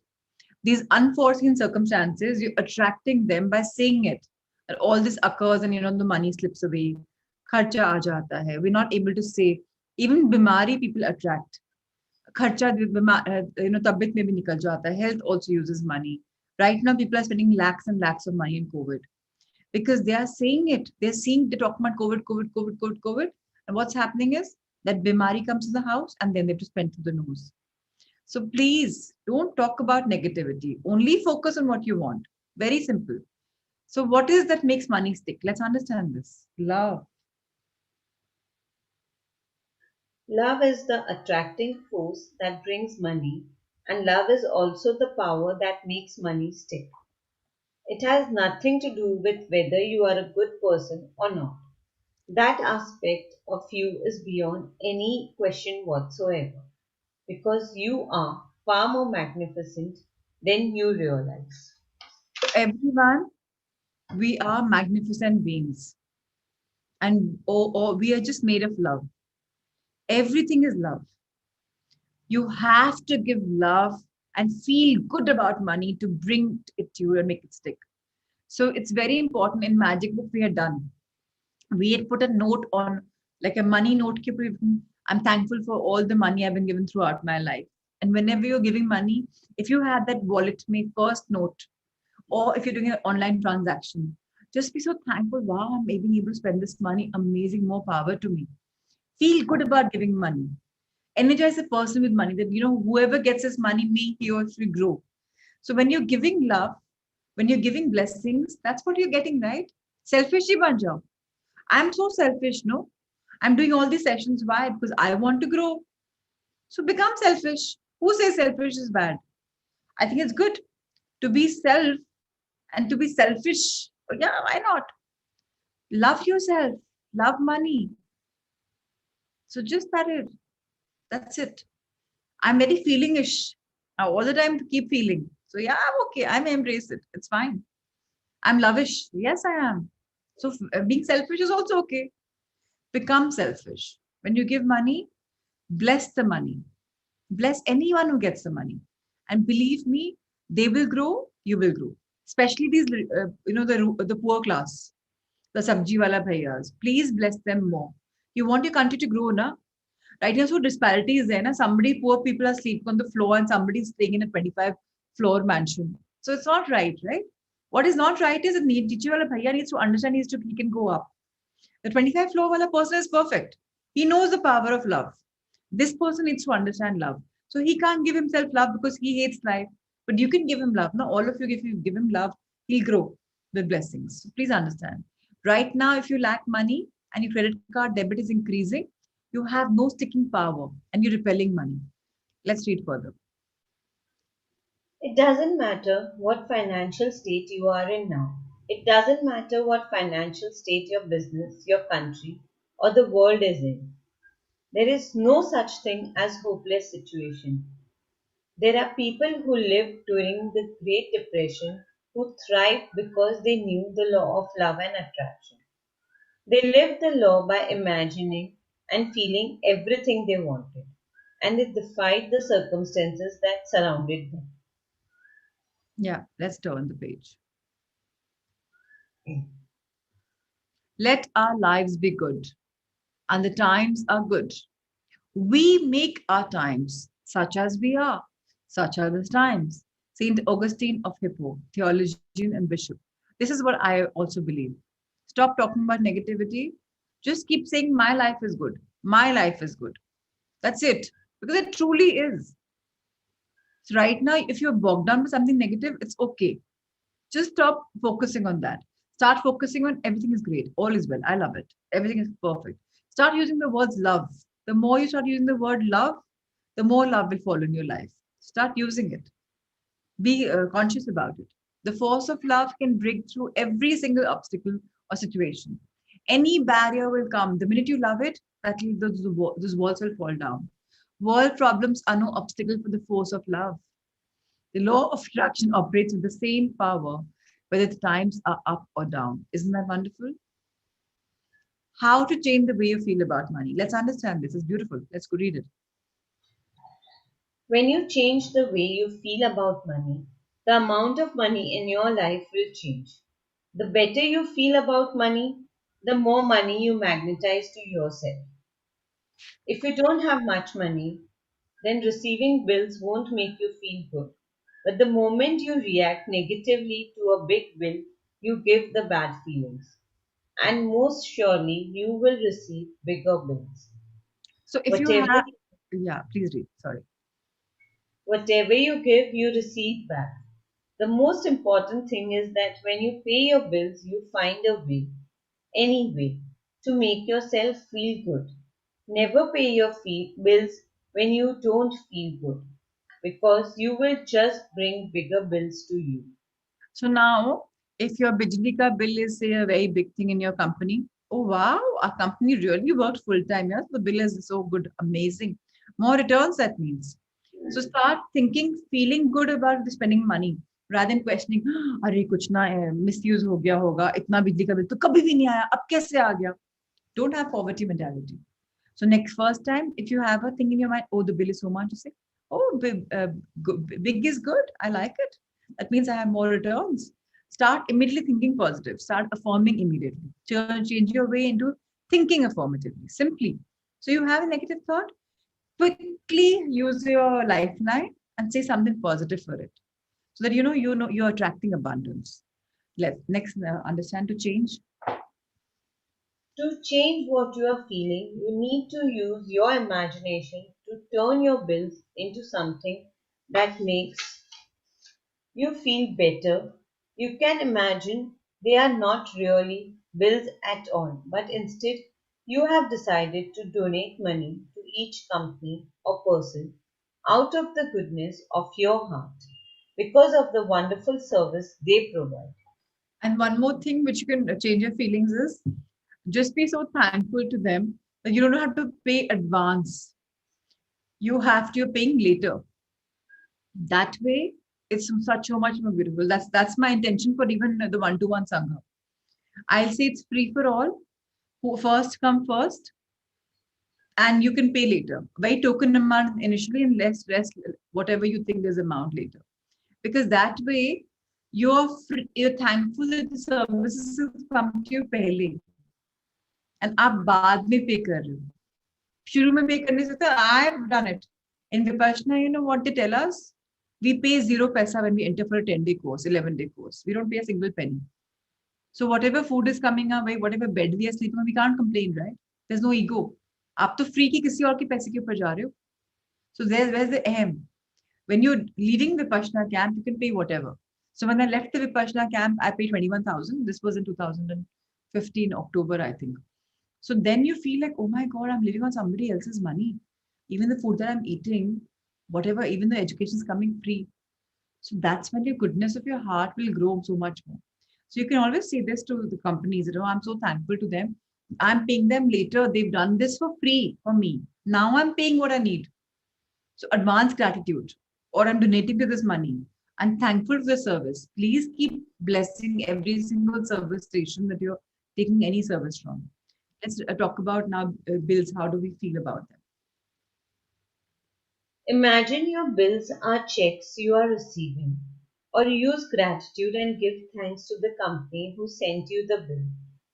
These unforeseen circumstances, you're attracting them by saying it. That all this occurs and the money slips away. खर्चा आ जाता है. We're not able to say. Even बीमारी people attract. खर्चा तबीयत में भी निकल जाता है. Health also uses money. Right now, people are spending lakhs and lakhs of money in COVID because they are saying it. They're talking about COVID, COVID, COVID, COVID, COVID. And what's happening is that bimari comes to the house and then they have to spend through the nose. So please don't talk about negativity. Only focus on what you want. Very simple. So what is that makes money stick? Let's understand this. Love. Love is the attracting force that brings money, and love is also the power that makes money stick. It has nothing to do with whether you are a good person or not. That aspect of you is beyond any question whatsoever, because you are far more magnificent than you realize. Everyone, we are magnificent beings. And we are just made of love. Everything is love. You have to give love and feel good about money to bring it to you and make it stick. So it's very important. In Magic Book we had done. We had put a note on, like a money note. I'm thankful for all the money I've been given throughout my life. And whenever you're giving money, if you had that wallet made first note, or if you're doing an online transaction, just be so thankful. Wow, I'm being able to spend this money. Amazing, more power to me. Feel good about giving money. Energize a person with money that, whoever gets his money, may he or she grow. So when you're giving love, when you're giving blessings, that's what you're getting, right? Selfishy banjao. I'm so selfish, no? I'm doing all these sessions. Why? Because I want to grow. So become selfish. Who says selfish is bad? I think it's good to be self and to be selfish. Yeah, why not? Love yourself. Love money. So just that it. That's it. I'm very feelingish. All the time to keep feeling. So yeah, I'm okay. I'm embrace it. It's fine. I'm lavish. Yes, I am. So being selfish is also okay. Become selfish. When you give money, bless the money. Bless anyone who gets the money. And believe me, they will grow, you will grow. Especially these, the poor class, the sabji wala bhaiyas. Please bless them more. You want your country to grow, na? Right now, so disparity is there. Na? Somebody, poor people are sleeping on the floor and somebody is staying in a 25 floor mansion. So it's not right, right? What is not right is that Chichi wala bhaiya needs to understand he can go up. The 25 floor wala person is perfect. He knows the power of love. This person needs to understand love. So he can't give himself love because he hates life. But you can give him love. Now, all of you, if you give him love, he'll grow with blessings. So please understand. Right now, if you lack money and your credit card debit is increasing, you have no sticking power and you're repelling money. Let's read further. It doesn't matter what financial state you are in now. It doesn't matter what financial state your business, your country, or the world is in. There is no such thing as hopeless situation. There are people who lived during the Great Depression who thrived because they knew the law of love and attraction. They lived the law by imagining and feeling everything they wanted, and they defied the circumstances that surrounded them. Yeah, let's turn the page. Let our lives be good, and the times are good. We make our times, such as we are, such are the times. Saint Augustine of Hippo, theologian and bishop. This is what I also believe. Stop talking about negativity. Just keep saying, my life is good. My life is good. That's it. Because it truly is. So right now, if you're bogged down with something negative, it's okay. Just stop focusing on that. Start focusing on everything is great. All is well. I love it. Everything is perfect. Start using the words love. The more you start using the word love, the more love will fall in your life. Start using it. Be conscious about it. The force of love can break through every single obstacle or situation. Any barrier will come. The minute you love it, those walls will fall down. World problems are no obstacle for the force of love. The law of attraction operates with the same power, whether the times are up or down. Isn't that wonderful? How to change the way you feel about money. Let's understand this. It's beautiful. Let's go read it. When you change the way you feel about money, the amount of money in your life will change. The better you feel about money, the more money you magnetize to yourself. If you don't have much money, then receiving bills won't make you feel good. But the moment you react negatively to a big bill, you give the bad feelings. And most surely you will receive bigger bills. So if you Whatever have, yeah, please read. Sorry. whatever you give, you receive back. The most important thing is that when you pay your bills, you find a way, any way, to make yourself feel good. Never pay your bills when you don't feel good, because you will just bring bigger bills to you. So now, if your Bijli ka bill is say a very big thing in your company, oh wow, our company really worked full time. Yes, the bill is so good, amazing. More returns that means. So start thinking, feeling good about the spending money rather than questioning, अरे कुछ ना misuse हो गया होगा इतना बिजली का bill तो कभी भी नहीं आया अब कैसे आ गया. Don't have poverty mentality. So next first time, if you have a thing in your mind, oh, the bill is so much, you say, oh, big is good. I like it. That means I have more returns. Start immediately thinking positive. Start affirming immediately. Change your way into thinking affirmatively, simply. So you have a negative thought, quickly use your lifeline and say something positive for it. So that you know you're attracting abundance. Let's next understand to change. To change what you are feeling, you need to use your imagination to turn your bills into something that makes you feel better. You can imagine they are not really bills at all, but instead you have decided to donate money to each company or person out of the goodness of your heart because of the wonderful service they provide. And one more thing which you can change your feelings is just be so thankful to them that you don't have to pay advance. You have to, you're paying later. That way, It's such so much more beautiful. That's my intention for even the one-to-one sangha. I'll say it's free for all. Who first come first, and you can pay later. Very token amount initially, and less rest whatever you think is amount later. Because that way you're thankful that the services have come to you पहले and आप बाद में पे कर रहे हो. शुरू में पे करने से I've done it. In Vipassana, you know what they tell us? We pay zero paisa when we enter for a 10-day course, 11-day course. We don't pay a single penny. So whatever food is coming our way, whatever bed we are sleeping on, we can't complain, right? There's no ego. आप तो free की किसी और के पैसे के ऊपर जा रहे हो. So where's the aim? When you're leaving Vipassana camp, you can pay whatever. So when I left the Vipassana camp, I paid 21,000. This was in 2015, October, I think. So then you feel like, oh my God, I'm living on somebody else's money. Even the food that I'm eating, whatever, even the education is coming free. So that's when your goodness of your heart will grow so much more. So you can always say this to the companies, I'm so thankful to them. I'm paying them later. They've done this for free for me. Now I'm paying what I need. So advanced gratitude, or I'm donating to this money. I'm thankful for the service. Please keep blessing every single service station that you're taking any service from. Let's talk about now bills. How do we feel about them? Imagine your bills are checks you are receiving, or use gratitude and give thanks to the company who sent you the bill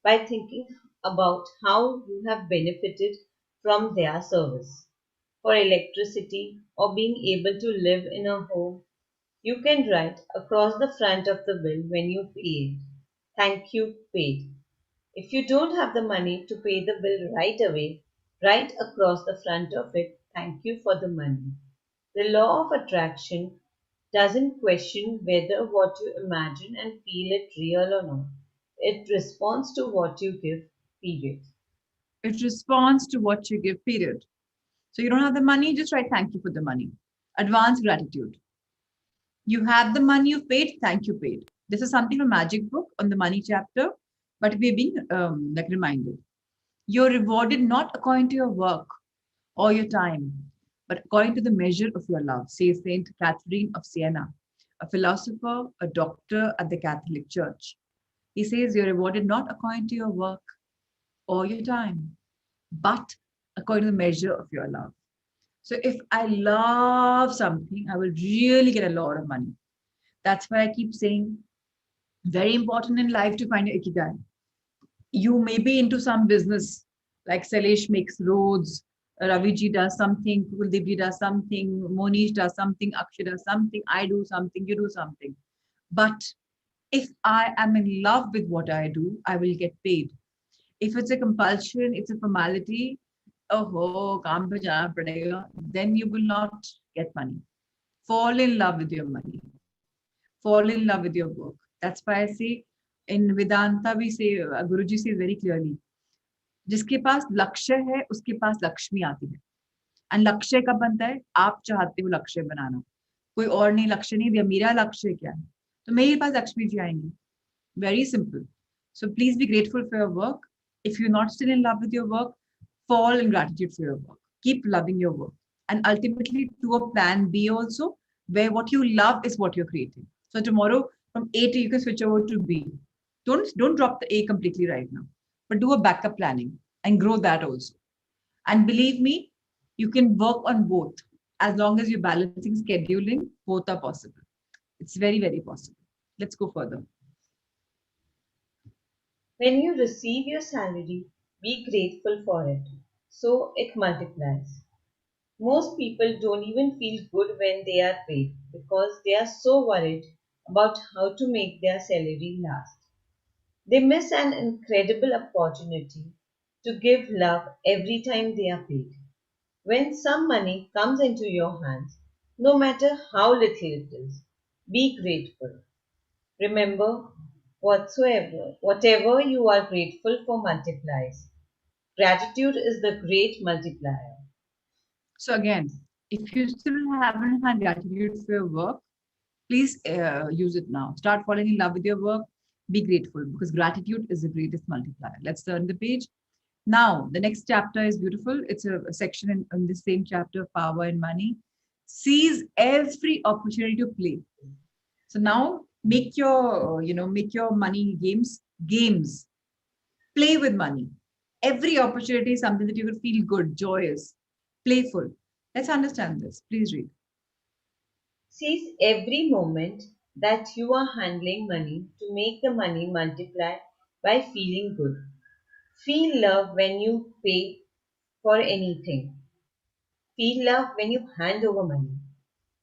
by thinking about how you have benefited from their service. For electricity or being able to live in a home, you can write across the front of the bill when you pay it, "Thank you, paid." If you don't have the money to pay the bill right away, write across the front of it, "Thank you for the money." The law of attraction doesn't question whether what you imagine and feel it real or not. It responds to what you give, period. It responds to what you give, period. So you don't have the money, just write thank you for the money. Advanced gratitude. You have the money, you paid, thank you, paid. This is something from Magic Book on the money chapter, but we're being like reminded. You're rewarded not according to your work or your time, but according to the measure of your love, says Saint Catherine of Siena, a philosopher, a doctor at the Catholic Church. He says you're rewarded not according to your work or your time, but according to the measure of your love. So if I love something, I will really get a lot of money. That's why I keep saying, very important in life to find your ikigai. You may be into some business, like Salesh makes roads, Raviji does something, Kuldeepji does something, Monish does something, Akshay does something, I do something, you do something. But if I am in love with what I do, I will get paid. If it's a compulsion, it's a formality, oh, kaam pe jana padega, then you will not get money. Fall in love with your money. Fall in love with your work. That's why I say in Vedanta we say, Guruji says very clearly, जिसके पास लक्ष्य है उसके पास लक्ष्मी आती है. And लक्ष्य कब बनता है? आप चाहते हो लक्ष्य बनाना, कोई और नहीं लक्ष्य नहीं दिया, मेरा लक्ष्य क्या है, तो मेरे पास लक्ष्मी जी आएंगी. Very simple. So please be grateful for your work. If you're not still in love with your work, fall in gratitude for your work. Keep loving your work. And ultimately to a plan B also, where what you love is what you're creating. So tomorrow from A to you can switch over to B. Don't drop the A completely right now, but do a backup planning and grow that also. And believe me, you can work on both as long as you're balancing scheduling. Both are possible. It's very, very possible. Let's go further. When you receive your salary, be grateful for it, so it multiplies. Most people don't even feel good when they are paid because they are so worried about how to make their salary last. They miss an incredible opportunity to give love every time they are paid. When some money comes into your hands, no matter how little it is, be grateful. Remember, whatever you are grateful for multiplies. Gratitude is the great multiplier. So again, if you still haven't had gratitude for your work, please use it now. Start falling in love with your work. Be grateful because gratitude is the greatest multiplier. Let's turn the page. Now, the next chapter is beautiful. It's a section in the same chapter, Power and Money. Seize every opportunity to play. So now make your, make your money games. Play with money. Every opportunity is something that you will feel good, joyous, playful. Let's understand this. Please read. Seize every moment that you are handling money to make the money multiply by feeling good. Feel love when you pay for anything. Feel love when you hand over money.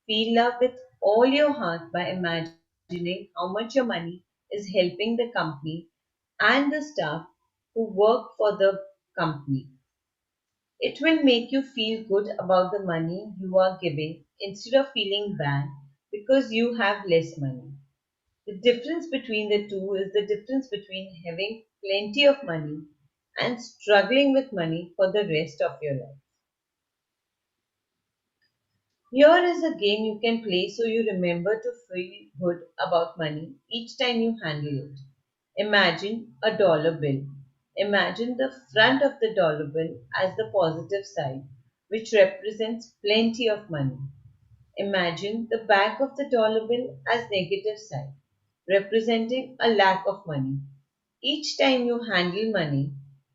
Feel love with all your heart by imagining how much your money is helping the company and the staff who work for the company. It will make you feel good about the money you are giving instead of feeling bad because you have less money. The difference between the two is the difference between having plenty of money and struggling with money for the rest of your life. Here is a game you can play so you remember to feel good about money each time you handle it. Imagine a dollar bill. Imagine the front of the dollar bill as the positive side, which represents plenty of money. Imagine the back of the dollar bill as negative side, representing a lack of money. Each time you handle money,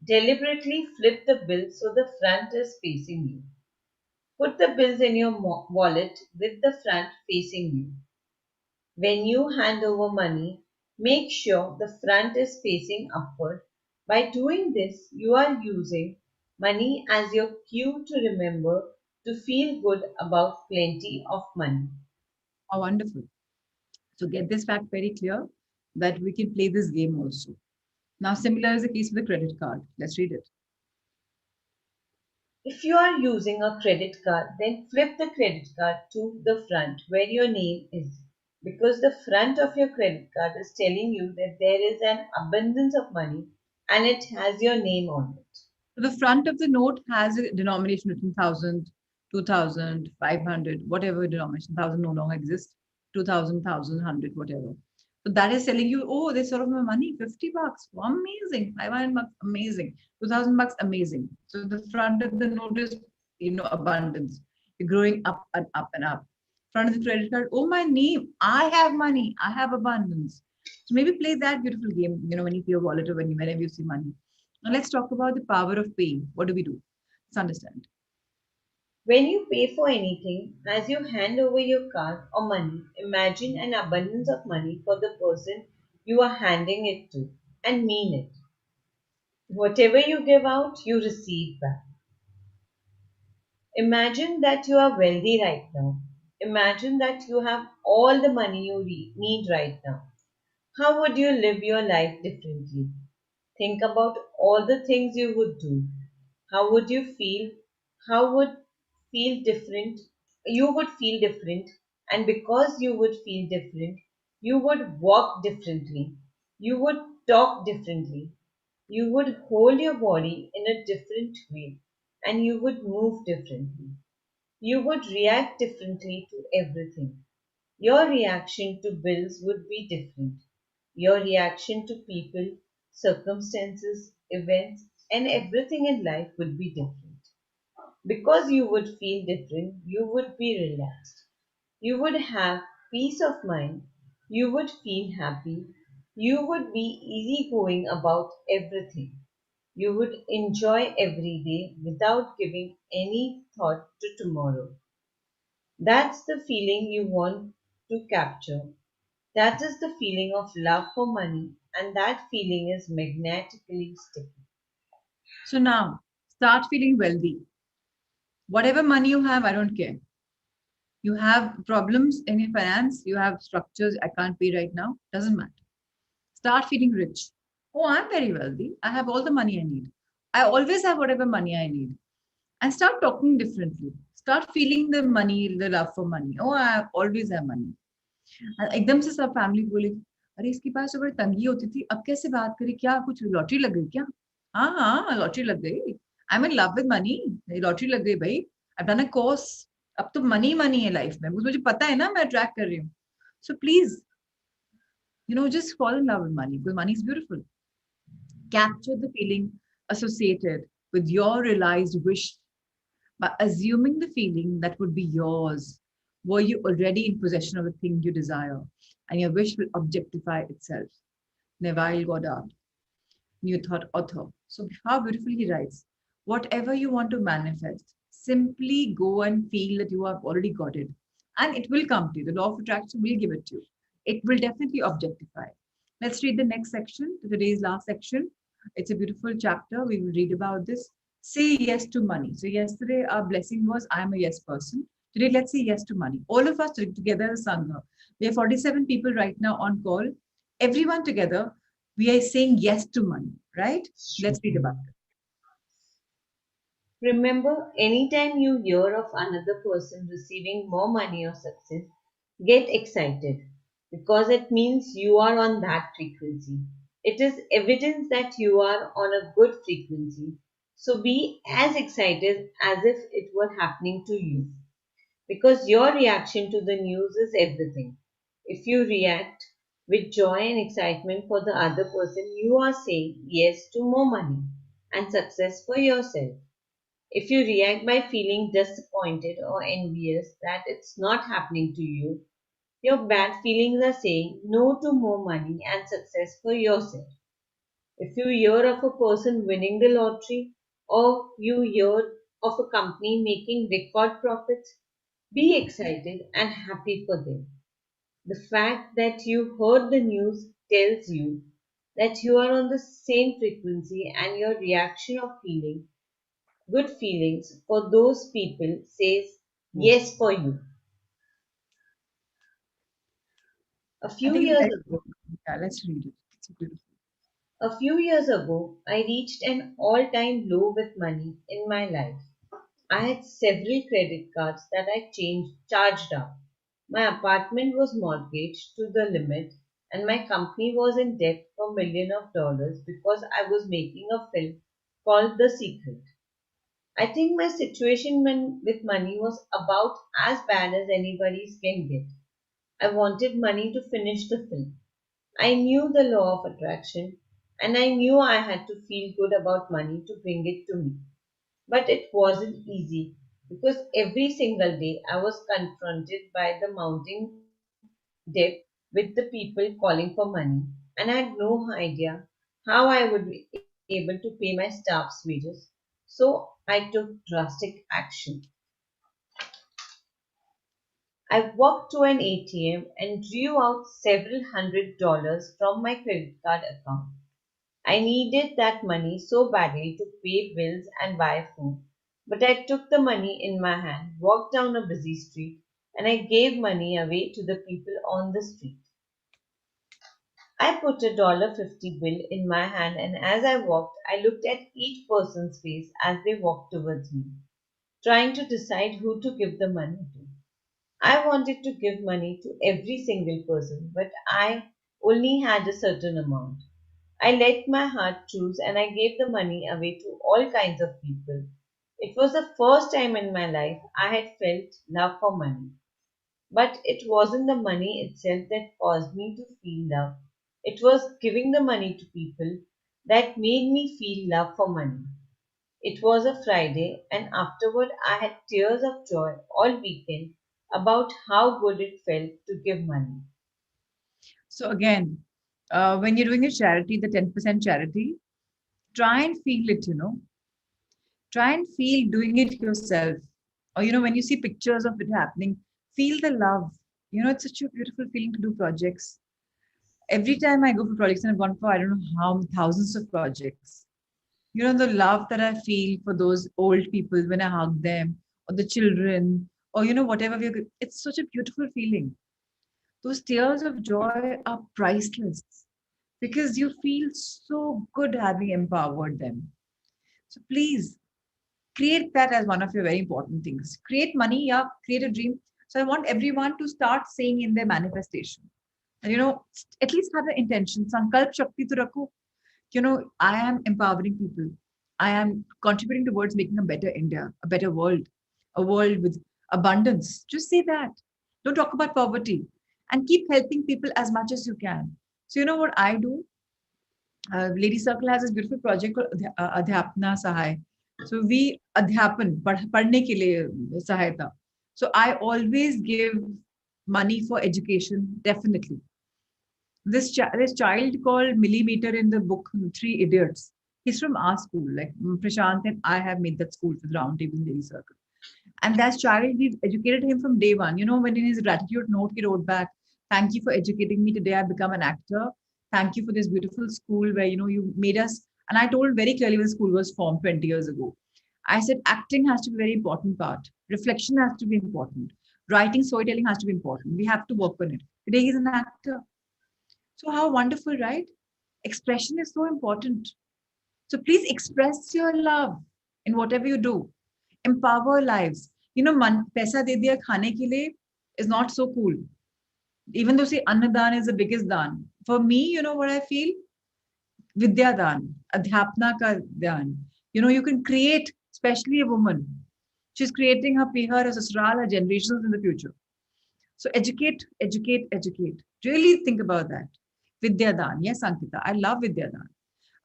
deliberately flip the bill so the front is facing you. Put the bills in your wallet with the front facing you. When you hand over money, make sure the front is facing upward. By doing this, you are using money as your cue to remember to feel good about plenty of money. Oh, wonderful. So get this fact very clear that we can play this game also. Now, similar is the case with the credit card. Let's read it. If you are using a credit card, then flip the credit card to the front where your name is. Because the front of your credit card is telling you that there is an abundance of money and it has your name on it. So the front of the note has a denomination between 1,000, 2,000, 500, whatever denomination. 1,000 no longer exists. 2,000, 1,000, whatever. So that is telling you, oh, this sort of my money, 50 bucks. Amazing. 500 bucks, amazing. 2,000 bucks, amazing. So the front of the note is, abundance. You're growing up and up and up. Front of the credit card, oh, my name. I have money. I have abundance. So maybe play that beautiful game, when you see your wallet or whenever you see money. Now let's talk about the power of paying. What do we do? Let's understand. When you pay for anything, as you hand over your card or money, imagine an abundance of money for the person you are handing it to and mean it. Whatever you give out, you receive back. Imagine that you are wealthy right now. Imagine that you have all the money you need right now. How would you live your life differently? Think about all the things you would do. How would you feel? How would feel different? You would feel different, and because you would feel different, you would walk differently. You would talk differently. You would hold your body in a different way, and you would move differently. You would react differently to everything. Your reaction to bills would be different. Your reaction to people, circumstances, events, and everything in life would be different. Because you would feel different, you would be relaxed. You would have peace of mind. You would feel happy. You would be easygoing about everything. You would enjoy every day without giving any thought to tomorrow. That's the feeling you want to capture. That is the feeling of love for money, and that feeling is magnetically sticky. So now start feeling wealthy. Whatever money you have, I don't care. You have problems in your finance, you have structures I can't pay right now, doesn't matter. Start feeling rich. Oh, I'm very wealthy. I have all the money I need. I always have whatever money I need. And start talking differently. Start feeling the money, the love for money. Oh, I always have money. एकदम से सब family बोले, अरे इसके पास तो बड़ी तंगी होती थी, अब कैसे बात करें, क्या कुछ लॉटरी लग गई क्या? हाँ हाँ, लॉटरी लग गई. I am in love with money. Lottery लग गई भाई. I done a course. अब तो मनी मनी है लाइफ में, मुझे पता है ना, मैं ट्रैक कर रही हूँ. So please, just fall in love with money because money is beautiful. Capture the feeling associated with your realized wish by assuming the feeling that would be yours Were you already in possession of the thing you desire? And your wish will objectify itself. Neville Goddard, New Thought author. So, how beautifully he writes, whatever you want to manifest, simply go and feel that you have already got it. And it will come to you. The law of attraction will give it to you. It will definitely objectify. Let's read the next section, today's last section. It's a beautiful chapter. We will read about this. Say yes to money. So, yesterday, our blessing was I'm a yes person. Today, let's say yes to money. All of us together as Sangha. We have 47 people right now on call. Everyone together, we are saying yes to money, right? Let's read about it. Remember, anytime you hear of another person receiving more money or success, get excited because it means you are on that frequency. It is evidence that you are on a good frequency. So be as excited as if it were happening to you because your reaction to the news is everything. If you react with joy and excitement for the other person, you are saying yes to more money and success for yourself. If you react by feeling disappointed or envious that it's not happening to you, your bad feelings are saying no to more money and success for yourself. If you hear of a person winning the lottery or you hear of a company making record profits, be excited and happy for them. The fact that you heard the news tells you that you are on the same frequency and your reaction of feeling good feelings for those people says yes for you. A I few think it's years very ago, yeah, let's read it. It's beautiful. I reached an all-time low with money in my life. I had several credit cards that I charged up. My apartment was mortgaged to the limit and my company was in debt for millions of dollars because I was making a film called The Secret. I think my situation with money was about as bad as anybody's can get. I wanted money to finish the film. I knew the law of attraction and I knew I had to feel good about money to bring it to me. But it wasn't easy because every single day I was confronted by the mounting debt with the people calling for money and I had no idea how I would be able to pay my staff's wages. So I took drastic action. I walked to an ATM and drew out several $100s from my credit card account. I needed that money so badly to pay bills and buy food. But I took the money in my hand, walked down a busy street, and I gave money away to the people on the street. I put a $50 bill in my hand, and as I walked, I looked at each person's face as they walked towards me, trying to decide who to give the money to. I wanted to give money to every single person, but I only had a certain amount. I let my heart choose and I gave the money away to all kinds of people. It was the first time in my life I had felt love for money. But it wasn't the money itself that caused me to feel love. It was giving the money to people that made me feel love for money. It was a Friday, and afterward I had tears of joy all weekend about how good it felt to give money. So again, when you're doing a charity, the 10% charity, try and feel it, try and feel doing it yourself. Or, when you see pictures of it happening, feel the love. It's such a beautiful feeling to do projects. Every time I go for projects, and I've gone for, I don't know how thousands of projects, the love that I feel for those old people when I hug them, or the children, or, whatever it's such a beautiful feeling. Those tears of joy are priceless because you feel so good having empowered them. So please create that as one of your very important things. Create money, yeah, create a dream. So I want everyone to start saying in their manifestation. And at least have the intention. Sankalp Shakti to rakho. I am empowering people. I am contributing towards making a better India, a better world, a world with abundance. Just say that. Don't talk about poverty and keep helping people as much as you can. So, what I do? Lady Circle has this beautiful project called Adhyapna Sahai. So, we Adhyapan, पढ़ने के लिए सहायता. So I always give money for education, definitely. This child called Millimeter in the book Three Idiots. He's from our school. Like Prashant and I have made that school for the Round Table Daily Circle. And that child, we've educated him from day one. You know, when in his gratitude note, he wrote back, "Thank you for educating me. Today I've become an actor. Thank you for this beautiful school where, you made us." And I told very clearly when the school was formed 20 years ago. I said, acting has to be a very important part. Reflection has to be important. Writing, storytelling has to be important. We have to work on it. Today he's an actor. So how wonderful, right? Expression is so important. So please express your love in whatever you do. Empower lives. Paisa de diya khane ke liye is not so cool. Even though say Annadan is the biggest dan. For me, you know what I feel? Vidya dan, Adhyapna ka dan. You can create, especially a woman. She's creating her sasural, her generations in the future. So educate, educate, educate. Really think about that. Vidya dan. Yes, Ankita. I love Vidya dan.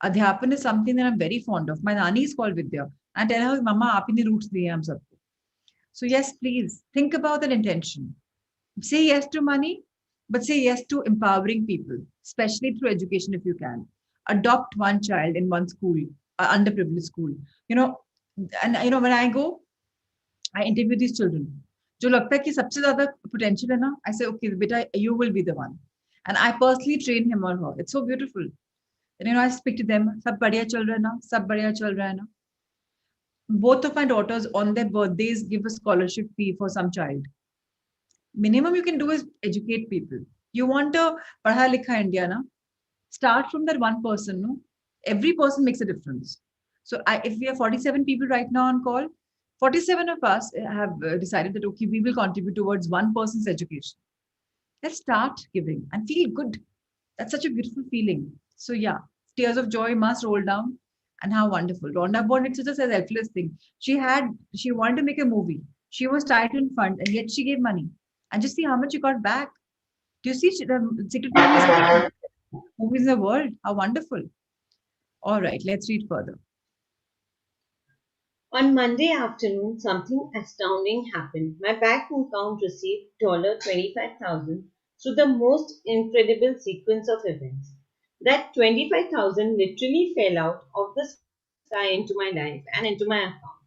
Adhyapan is something that I'm very fond of. My nani is called Vidya. I tell her, Mama, aap hi ne roots diye hum sabko. So yes, please think about that intention. Say yes to money, but say yes to empowering people, especially through education if you can. Adopt one child in one school, underprivileged school. You know, and when I go, I interview these children. जो लगता है कि सबसे ज्यादा potential है ना, I say, okay, beta, you will be the one. And I personally train him or her. It's so beautiful. And I speak to them, सब बढ़िया चल रहा है ना, सब बढ़िया चल रहा है ना. Both of my daughters on their birthdays give a scholarship fee for some child. Minimum you can do is educate people. You want a padha likha India, na? Start from that one person. No, every person makes a difference. So if we have 47 people right now on call, 47 of us have decided that okay, we will contribute towards one person's education. Let's start giving and feel good. That's such a beautiful feeling. So yeah, tears of joy must roll down. And how wonderful. Rhonda Bond, it's just a selfless thing. She wanted to make a movie. She was tight in fund and yet she gave money. And just see how much she got back. Do you see the Secret Family is one of the best movies in the world? How wonderful. All right, let's read further. On Monday afternoon, something astounding happened. My bank account received $25,000 through the most incredible sequence of events. That 25,000 literally fell out of the sky into my life and into my account.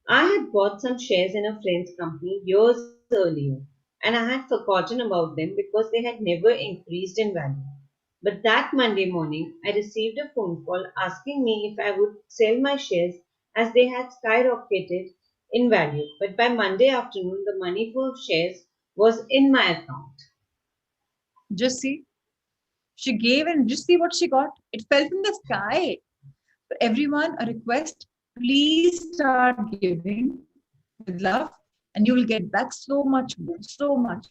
I had bought some shares in a friend's company years earlier, and I had forgotten about them because they had never increased in value. But that Monday morning, I received a phone call asking me if I would sell my shares as they had skyrocketed in value. But by Monday afternoon, the money for shares was in my account. Just see, she gave and just see what she got. It fell from the sky. For everyone, a request, please start giving with love and you will get back so much more, so much.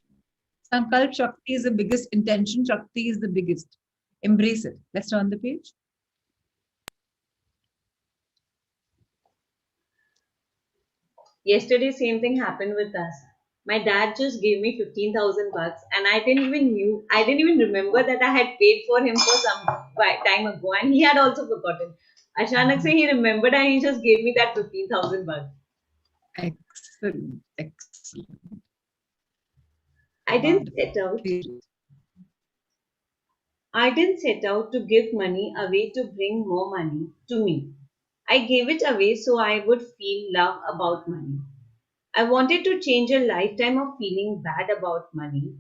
Sankalp Shakti is the biggest, intention Shakti is the biggest. Embrace it. Let's turn the page. Yesterday, same thing happened with us. My dad just gave me 15,000 bucks, and I didn't even remember that I had paid for him for some time ago, and he had also forgotten. Achanak say he remembered and he just gave me that 15,000 bucks. Excellent, excellent. I didn't Wonderful. set out. Please read. I didn't set out to give money away to bring more money to me. I gave it away so I would feel love about money. I wanted to change a lifetime of feeling bad about money.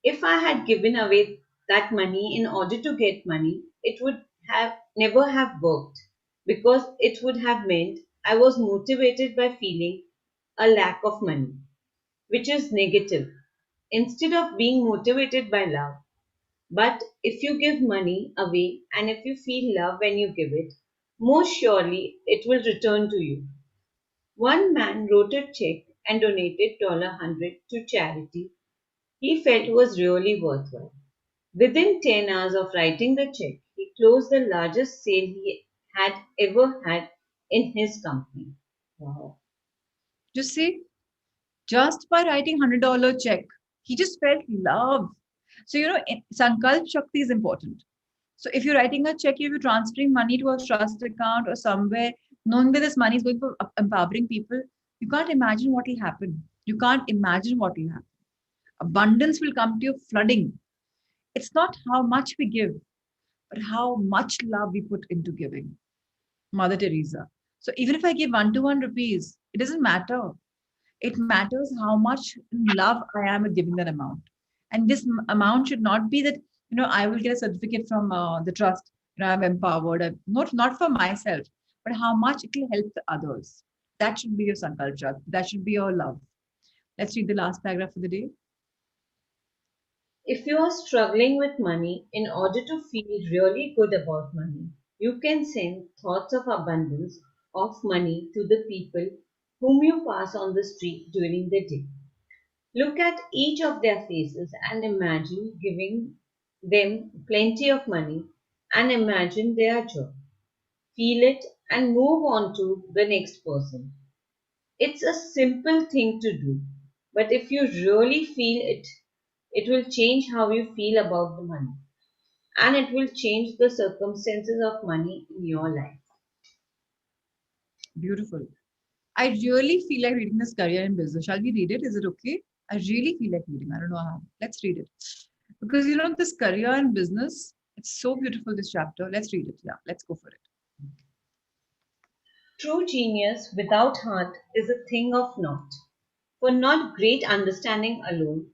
If I had given away that money in order to get money, it would have never have worked because it would have meant I was motivated by feeling a lack of money, which is negative, instead of being motivated by love. But if you give money away and if you feel love when you give it, most surely it will return to you. One man wrote a check and donated $100 to charity he felt was really worthwhile. Within 10 hours of writing the check, he closed the largest sale he had ever had in his company. Wow. Just see, just by writing $100 check, he just felt love. So, Sankalp Shakti is important. So if you're writing a check, if you're transferring money to a trust account or somewhere, knowing that this money is going for empowering people, you can't imagine what will happen. You can't imagine what will happen. Abundance will come to you flooding. It's not how much we give, but how much love we put into giving. Mother Teresa. So even if I give 1 to 1 rupees, it doesn't matter. It matters how much in love I am at giving that amount. And this amount should not be that, I will get a certificate from the trust, I'm empowered. Not for myself, but how much it will help the others. That should be your sankalpa. That should be your love. Let's read the last paragraph for the day. If you are struggling with money, in order to feel really good about money, you can send thoughts of abundance of money to the people whom you pass on the street during the day. Look at each of their faces and imagine giving them plenty of money and imagine their joy. Feel it and move on to the next person. It's a simple thing to do, but if you really feel it, it will change how you feel about the money and it will change the circumstances of money in your life. Beautiful. I really feel like reading this career in business. Shall we read it? Is it okay? I really feel like reading. I don't know how. Let's read it. Because this career in business, it's so beautiful, this chapter. Let's read it. Yeah, let's go for it. True genius without heart is a thing of naught. For not great understanding alone,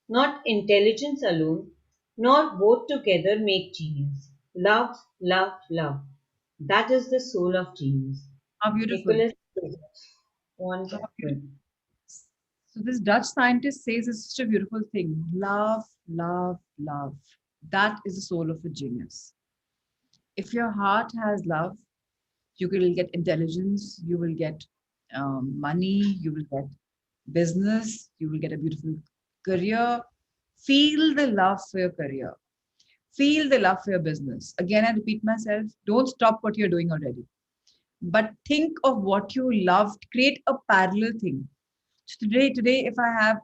not intelligence alone, nor both together make genius. Love, love, love. That is the soul of genius. How beautiful. Nicholas How Wondman. beautiful. So this Dutch scientist says it's such a beautiful thing. Love, love, love. That is the soul of a genius. If your heart has love, you will get intelligence, you will get money, you will get business, you will get a beautiful career. Feel the love for your career. Feel the love for your business. Again, I repeat myself, don't stop what you're doing already. But think of what you love. Create a parallel thing. So today, if I have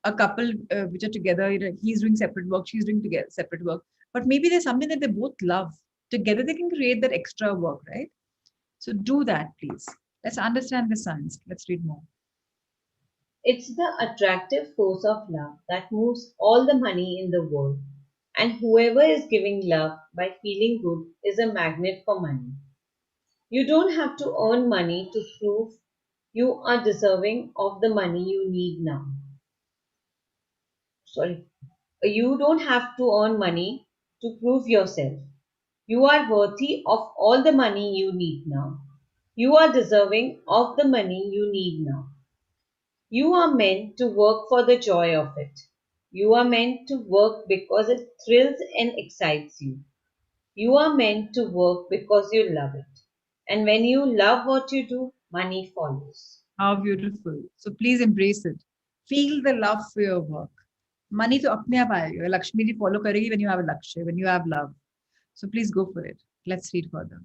a couple which are together, he's doing separate work, she's doing together separate work, but maybe there's something that they both love. Together, they can create that extra work, right? So do that, please. Let's understand the science. Let's read more. It's the attractive force of love that moves all the money in the world. And whoever is giving love by feeling good is a magnet for money. You don't have to earn money to prove you are deserving of the money you need now. Sorry. You don't have to earn money to prove yourself. You are worthy of all the money you need now. You are deserving of the money you need now. You are meant to work for the joy of it. You are meant to work because it thrills and excites you. You are meant to work because you love it. And when you love what you do, money follows. How beautiful. So please embrace it. Feel the love for your work. Money to apne aap aayega. Lakshmi ji follow karegi when you have a lakshya, when you have love. So please go for it. Let's read further.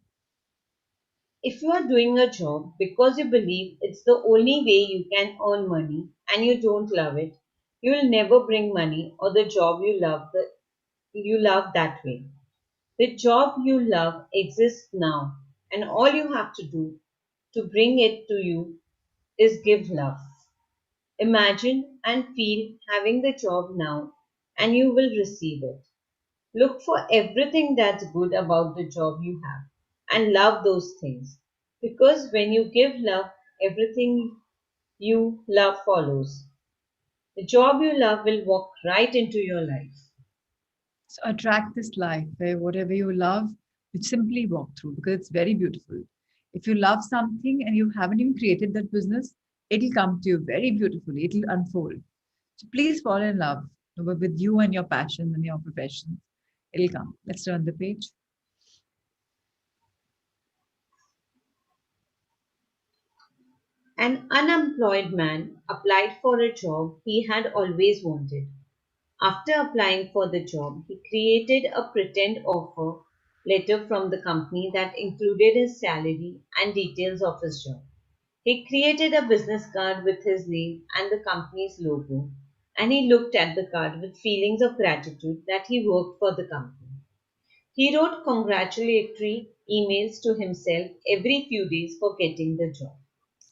If you are doing a job because you believe it's the only way you can earn money and you don't love it, you will never bring money or the job you love that way. The job you love exists now, and all you have to do to bring it to you is give love. Imagine and feel having the job now, and you will receive it. Look for everything that's good about the job you have and love those things. Because when you give love, everything you love follows. The job you love will walk right into your life. So attract this life where whatever you love, you simply walk through because it's very beautiful. If you love something and you haven't even created that business, it'll come to you very beautifully. It'll unfold. So please fall in love with you and your passion and your profession. It'll come. Let's turn the page. An unemployed man applied for a job he had always wanted. After applying for the job, he created a pretend offer letter from the company that included his salary and details of his job. He created a business card with his name and the company's logo, and he looked at the card with feelings of gratitude that he worked for the company. He wrote congratulatory emails to himself every few days for getting the job.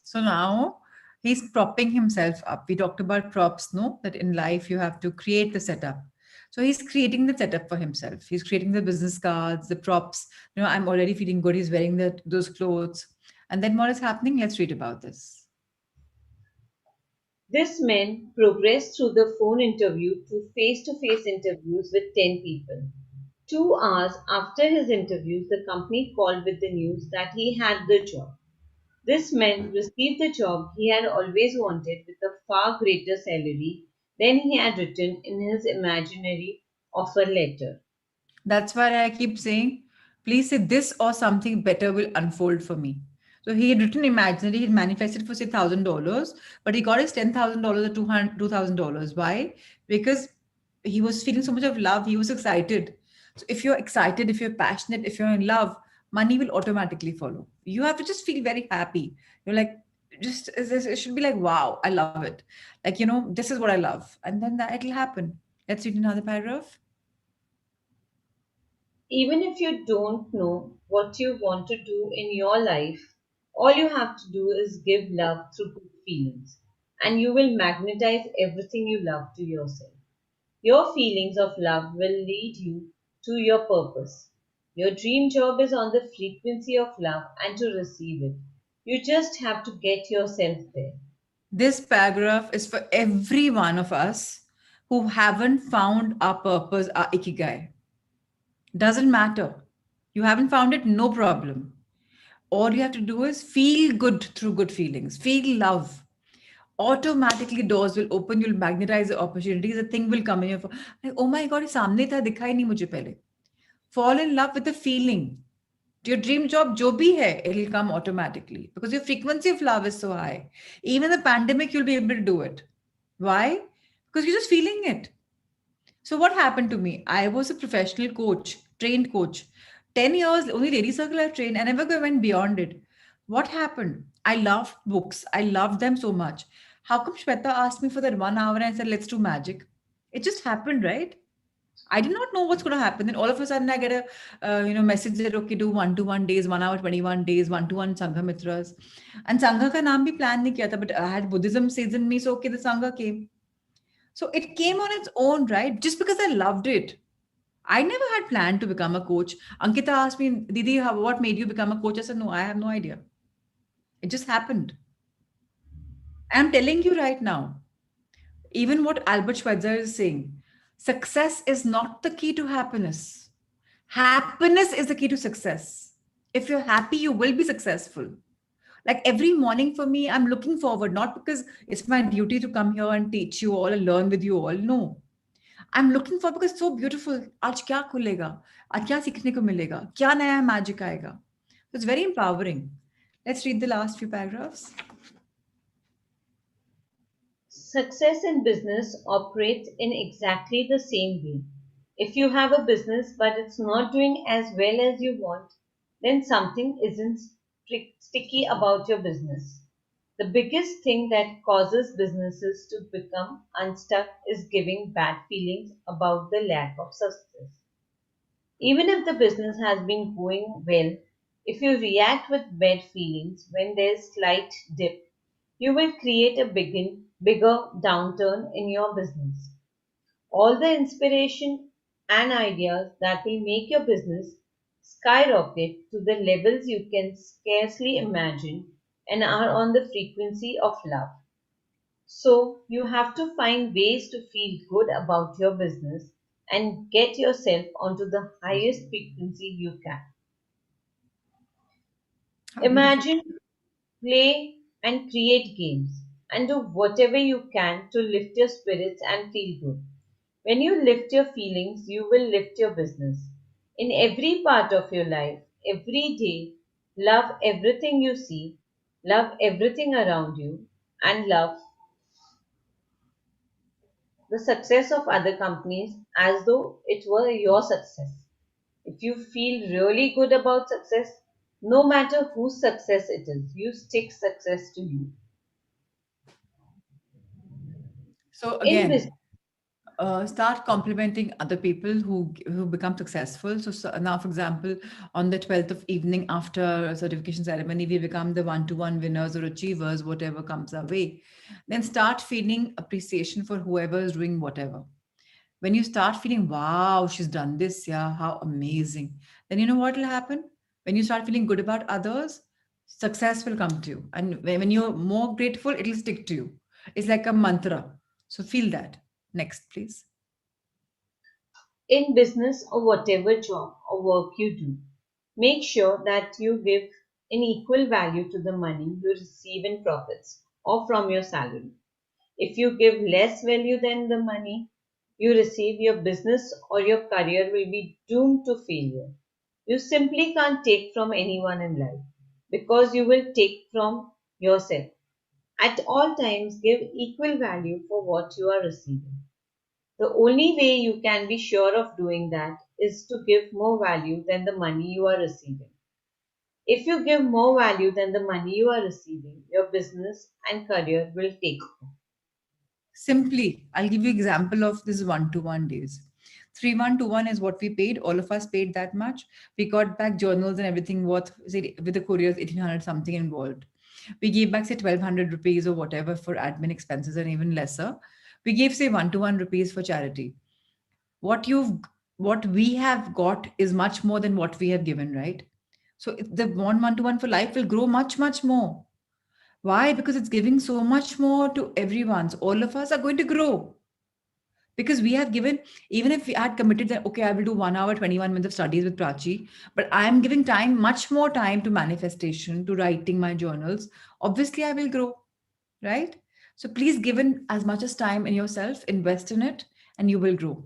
So now He's propping himself up. We talked about props, no? That in life you have to create the setup. So he's creating the setup for himself. He's creating the business cards, the props. I'm already feeling good. He's wearing those clothes. And then what is happening? Let's read about this. This man progressed through the phone interview to face interviews with 10 people. 2 hours after his interviews, the company called with the news that he had the job. This man received the job he had always wanted with a far greater salary than he had written in his imaginary offer letter. That's why I keep saying, please say this or something better will unfold for me. So he had written imaginary, he manifested for say $1,000, but he got his $10,000 or $2,000. Why? Because he was feeling so much of love. He was excited. So if you're excited, if you're passionate, if you're in love, money will automatically follow. You have to just feel very happy. You're like, just it should be like, wow, I love it. Like, this is what I love. And then that it'll happen. Let's read another paragraph. Even if you don't know what you want to do in your life, all you have to do is give love through good feelings, and you will magnetize everything you love to yourself. Your feelings of love will lead you to your purpose. Your dream job is on the frequency of love and to receive it. You just have to get yourself there. This paragraph is for every one of us who haven't found our purpose, our ikigai. Doesn't matter. You haven't found it, no problem. All you have to do is feel good through good feelings, feel love. Automatically doors will open, you'll magnetize the opportunities, the thing will come in your phone. Like, oh my god, ये सामने था दिखा ही नहीं मुझे पहले. Fall in love with the feeling. Your dream job जो भी है, it'll come automatically because your frequency of love is so high. Even in the pandemic, you'll be able to do it. Why? Because you're just feeling it. So what happened to me? I was a professional coach, trained coach. 10 years, only lady circle I've trained. I never went beyond it. What happened? I loved books. I loved them so much. How come Shweta asked me for that 1 hour and I said, let's do magic? It just happened, right? I did not know what's going to happen. Then all of a sudden I get a message that okay, do 1-to-1 days, 1 hour 21 days, 1-to-1 Sangha Mitras. And Sangha ka naam bhi plan nahi kiya tha, but I had Buddhism season me, so okay, the Sangha came. So it came on its own, right? Just because I loved it. I never had planned to become a coach. Ankita asked me, Didi, what made you become a coach? I said, no, I have no idea. It just happened. I'm telling you right now, even what Albert Schweitzer is saying, success is not the key to happiness. Happiness is the key to success. If you're happy, you will be successful. Like every morning for me, I'm looking forward, not because it's my duty to come here and teach you all and learn with you all. No, I'm looking for because it's so beautiful. आज क्या खुलेगा? आज क्या सीखने को मिलेगा? क्या नया magic आएगा? So it's very empowering. Let's read the last few paragraphs. Success in business operates in exactly the same way. If you have a business but it's not doing as well as you want, then something isn't sticky about your business. The biggest thing that causes businesses to become unstuck is giving bad feelings about the lack of success. Even if the business has been going well, if you react with bad feelings when there's slight dip, you will create a bigger downturn in your business. All the inspiration and ideas that will make your business skyrocket to the levels you can scarcely imagine and are on the frequency of love. So, you have to find ways to feel good about your business and get yourself onto the highest frequency you can. How beautiful. Imagine, play, and create games, and do whatever you can to lift your spirits and feel good. When you lift your feelings, you will lift your business. In every part of your life, every day, love everything you see, love everything around you, and love the success of other companies as though it were your success. If you feel really good about success, no matter whose success it is, you stick success to you. So In business, again, start complimenting other people who become successful. So now, for example, on the 12th of evening after a certification ceremony, we become the one-to-one winners or achievers, whatever comes our way. Then start feeling appreciation for whoever is doing whatever. When you start feeling, wow, she's done this, yeah, how amazing, then you know what will happen? When you start feeling good about others, success will come to you. And when you're more grateful, it'll stick to you. It's like a mantra. So feel that. Next, please. In business or whatever job or work you do, make sure that you give an equal value to the money you receive in profits or from your salary. If you give less value than the money you receive, your business or your career will be doomed to failure. You simply can't take from anyone in life because you will take from yourself. At all times, give equal value for what you are receiving. The only way you can be sure of doing that is to give more value than the money you are receiving. If you give more value than the money you are receiving, your business and career will take off. Simply, I'll give you example of this one-to-one days. 3-1-2-1 is what we paid. All of us paid that much. We got back journals and everything worth, say, with the couriers, 1800 something involved. We gave back, say, 1200 rupees or whatever for admin expenses and even lesser. We gave, say, 1-to-1 rupees for charity. What you've what we have got is much more than what we have given, right? So the one-to-one for life will grow much, much more. Why? Because it's giving so much more to everyone. So all of us are going to grow because we have given, even if we had committed that, okay, I will do 1 hour, 21 minutes of studies with Prachi, but I am giving time, much more time to manifestation, to writing my journals. Obviously, I will grow, right? So please give in as much as time in yourself, invest in it, and you will grow.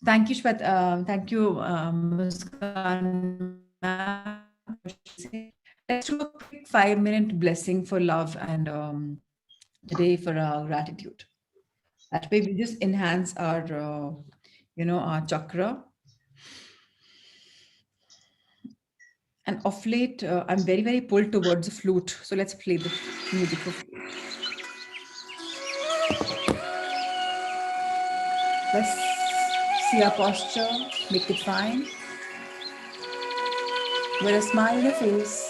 Thank you, Shweta. Thank you, Muskan ma'am, for sharing such amazing things. Let's do a quick 5-minute blessing for love and today for our gratitude. That way, we just enhance our, our chakra. And of late, I'm very, very pulled towards the flute. So let's play the music for flute. Let's see our posture, make it fine. With a smile on your face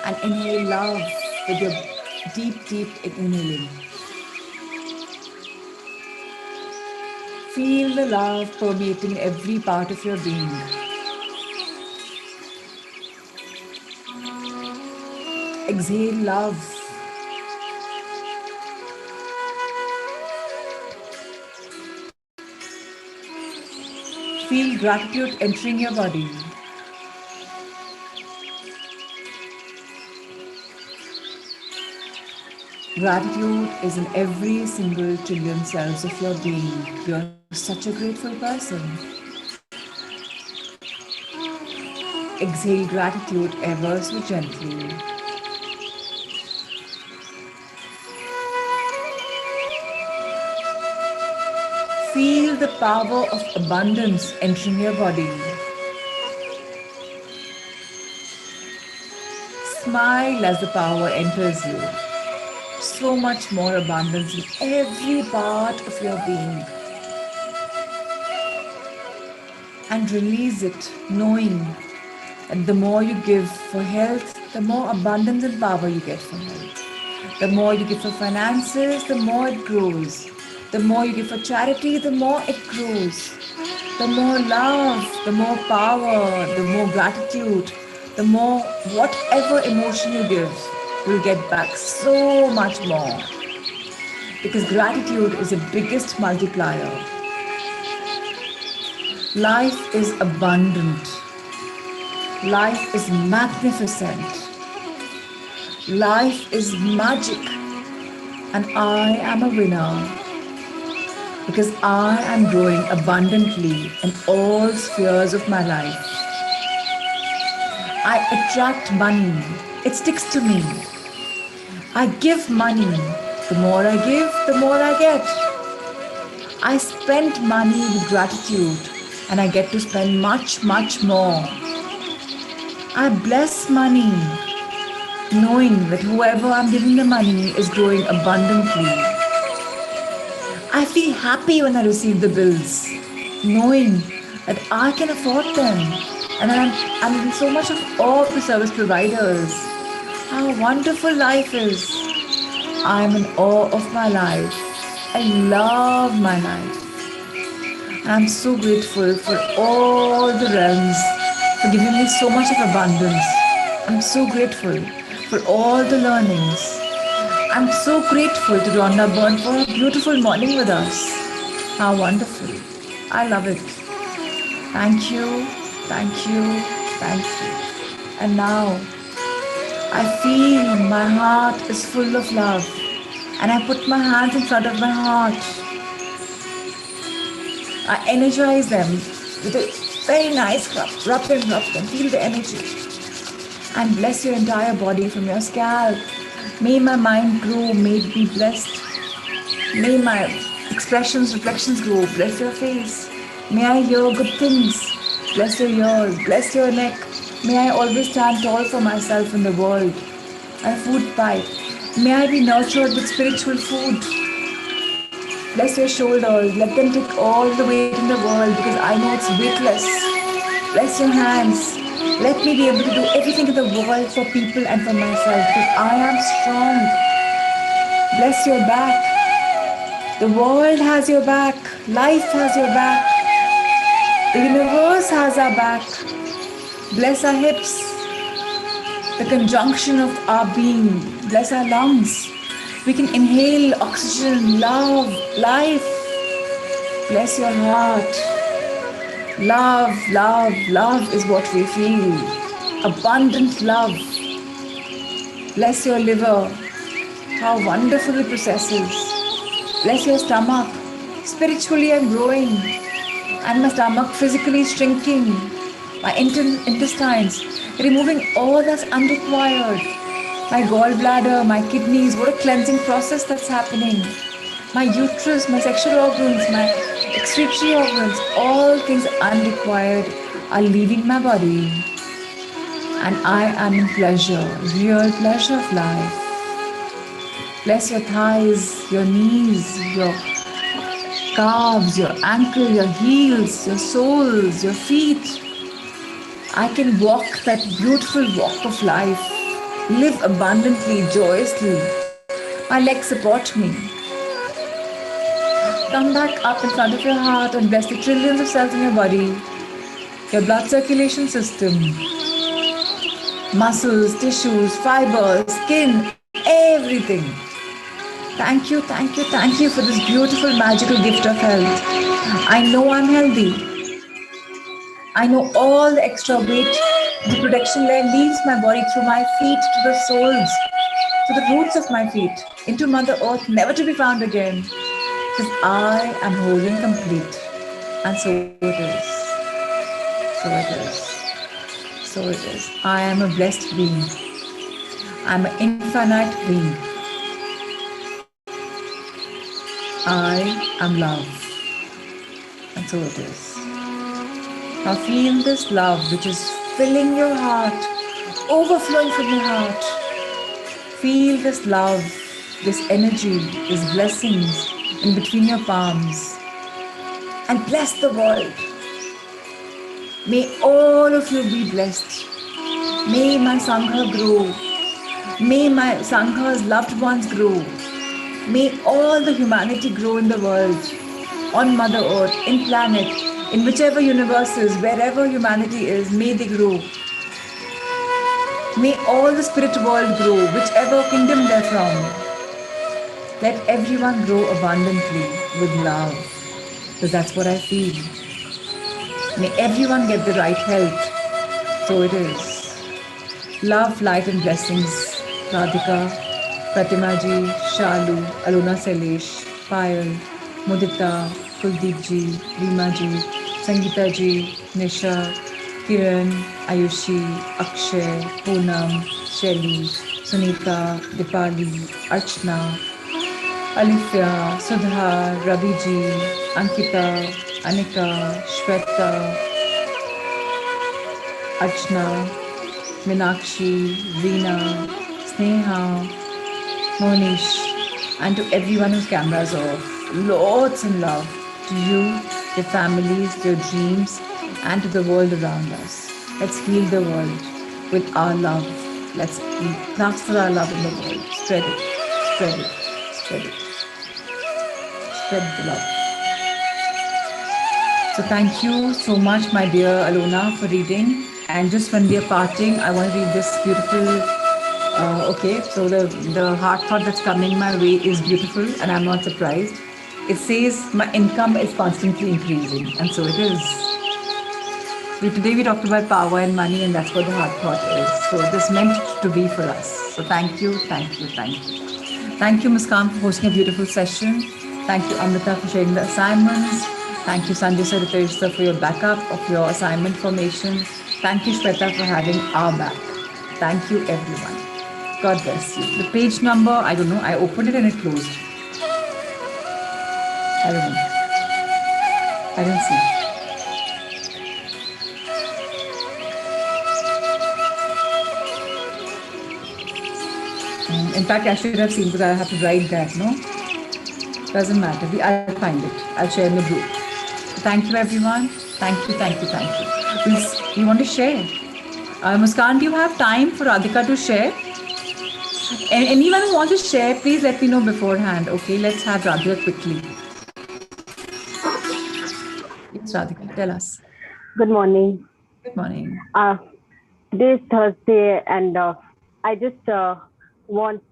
and inhale love with your deep, deep inhaling. Feel the love permeating every part of your being. Exhale love. Feel gratitude entering your body. Gratitude is in every single trillion cells of your being. You're such a grateful person. Exhale gratitude ever so gently. Feel the power of abundance entering your body. Smile as the power enters you. So much more abundance in every part of your being. And release it, knowing that the more you give for health, the more abundance and power you get for health. The more you give for finances, the more it grows. The more you give for charity, the more it grows. The more love, the more power, the more gratitude, the more whatever emotion you give, you'll get back so much more. Because gratitude is the biggest multiplier. Life is abundant. Life is magnificent. Life is magic. And I am a winner because I am growing abundantly in all spheres of my life. I attract money. It sticks to me. I give money. The more I give, the more I get. I spend money with gratitude and I get to spend much, much more. I bless money, knowing that whoever I'm giving the money is growing abundantly. I feel happy when I receive the bills, knowing that I can afford them. And I'm in so much of awe of the service providers. How wonderful life is. I'm in awe of my life. I love my life. I'm so grateful for all the realms for giving me so much of abundance. I'm so grateful for all the learnings. I'm so grateful to Rhonda Byrne for a beautiful morning with us. How wonderful. I love it. Thank you, thank you, thank you. And now I feel my heart is full of love. And I put my hands in front of my heart. I energize them with a very nice rub. Rub them, rub them. Feel the energy. And bless your entire body from your scalp. May my mind grow. May it be blessed. May my expressions, reflections grow. Bless your face. May I hear good things. Bless your ears. Bless your neck. May I always stand tall for myself in the world. My food pipe. May I be nurtured with spiritual food. Bless your shoulders. Let them take all the weight in the world because I know it's weightless. Bless your hands. Let me be able to do everything in the world for people and for myself because I am strong. Bless your back. The world has your back. Life has your back. The universe has our back. Bless our hips. The conjunction of our being. Bless our lungs. We can inhale oxygen, love, life. Bless your heart. Love, love, love is what we feel. Abundant love. Bless your liver. How wonderful it processes. Bless your stomach. Spiritually, I'm growing. And my stomach physically shrinking. My intestines removing all that's unrequired. My gallbladder, my kidneys, what a cleansing process that's happening. My uterus, my sexual organs, my excretory organs, all things unrequired are leaving my body. And I am in pleasure, real pleasure of life. Bless your thighs, your knees, your calves, your ankle, your heels, your soles, your feet. I can walk that beautiful walk of life, live abundantly, joyously. My legs support me. Come back up in front of your heart and bless the trillions of cells in your body, your blood circulation system, muscles, tissues, fibers, skin, everything. Thank you, thank you, thank you for this beautiful magical gift of health. I know I'm healthy. I know all the extra weight, the protection layer leaves my body through my feet to the soles, to the roots of my feet, into Mother Earth, never to be found again. Because I am whole and complete. And so it is. So it is. So it is. I am a blessed being. I'm an infinite being. I am love. And so it is. Now feel this love which is filling your heart, overflowing from your heart. Feel this love, this energy, these blessings in between your palms. And bless the world. May all of you be blessed. May my Sangha grow. May my Sangha's loved ones grow. May all the humanity grow in the world, on Mother Earth, in planet, in whichever universes, wherever humanity is, may they grow. May all the spirit world grow, whichever kingdom they're from. Let everyone grow abundantly with love, because that's what I feel. May everyone get the right health. So it is. Love, light and blessings. Radhika, Pratima ji, Shalu, Alona Sailesh, Payal, Mudita, Kuldeep ji, Reema ji, Sangeeta ji, Nisha, Kiran, Ayushi, Akshay, Poonam, Shelly, Sunita, Dipali, Archana, Alifia, Sudha, Ravi ji, Ankita, Anika, Shweta, Archana, Meenakshi, Veena, Sneha, Monish, And to everyone whose cameras are off, lots and love to you, your families, your dreams, and to the world around us. Let's heal the world with our love. Let's plaster our love in the world. Spread it, spread it, spread it, spread the love. So thank you so much, my dear Alona, for reading. And just when we are parting, I want to read this beautiful. Okay, so the heart thought that's coming my way is beautiful, and I'm not surprised. It says my income is constantly increasing, and so it is. Today we talked about power and money, and that's what the heart thought is. So it is meant to be for us. So thank you, thank you, thank you. Thank you, Muskan, for hosting a beautiful session. Thank you, Amrita, for sharing the assignments. Thank you, Sanjay sir, Ritesh sir, for your backup of your assignment formation. Thank you, Shweta, for having our back. Thank you, everyone. God bless you. The page number, I don't know. I opened it and it closed. I don't know. I didn't see. In fact, I should have seen because I have to write that, no? Doesn't matter. I'll find it. I'll share in the group. Thank you, everyone. Thank you, thank you, thank you. You want to share? Muskan, do you have time for Radhika to share? And anyone who wants to share, please let me know beforehand. Okay, let's have Radhika quickly. Yes, Radhika, tell us. Good morning. Good morning. Today is Thursday, and I just want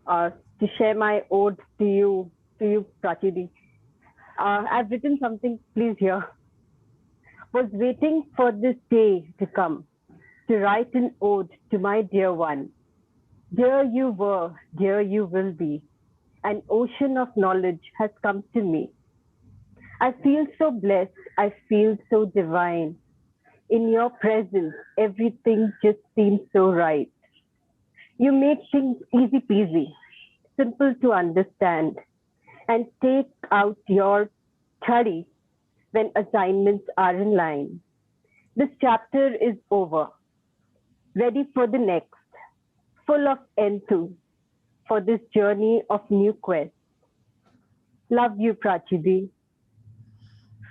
to share my ode to you, Prachidi. I've written something. Please hear. Was waiting for this day to come to write an ode to my dear one. Dear you were, dear you will be. An ocean of knowledge has come to me. I feel so blessed. I feel so divine. In your presence, everything just seems so right. You make things easy peasy, simple to understand, and take out your study when assignments are in line. This chapter is over, ready for the next, full of enthu for this journey of new quest. Love you, Prachidi,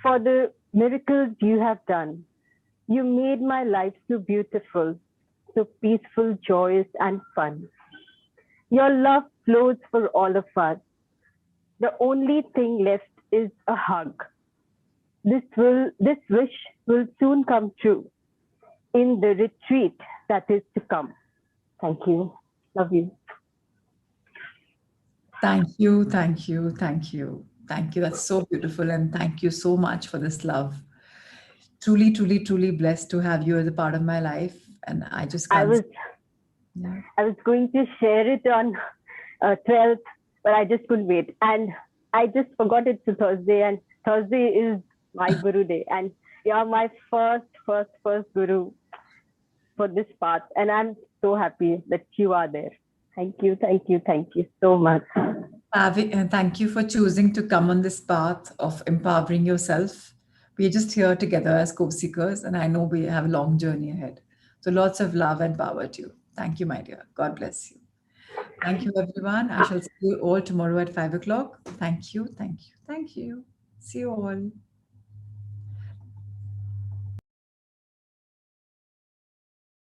for the miracles you have done. You made my life so beautiful, so peaceful, joyous, and fun. Your love flows for all of us. The only thing left is a hug. This wish will soon come true in the retreat that is to come. Thank you. Love you. Thank you, thank you, thank you. Thank you. That's so beautiful. And thank you so much for this love. Truly, truly, truly blessed to have you as a part of my life. And I just I can't. was Yeah. I was going to share it on 12th, but I just couldn't wait. And I just forgot it's a Thursday, and Thursday is my Guru Day. And you're my first Guru for this path. And I'm so happy that you are there. Thank you, thank you, thank you so much. Thank you for choosing to come on this path of empowering yourself. We're just here together as co-seekers, and I know we have a long journey ahead. So lots of love and power to you. Thank you, my dear. God bless you. Thank you, everyone. I shall see you all tomorrow at 5 o'clock. Thank you, thank you, thank you. See you all.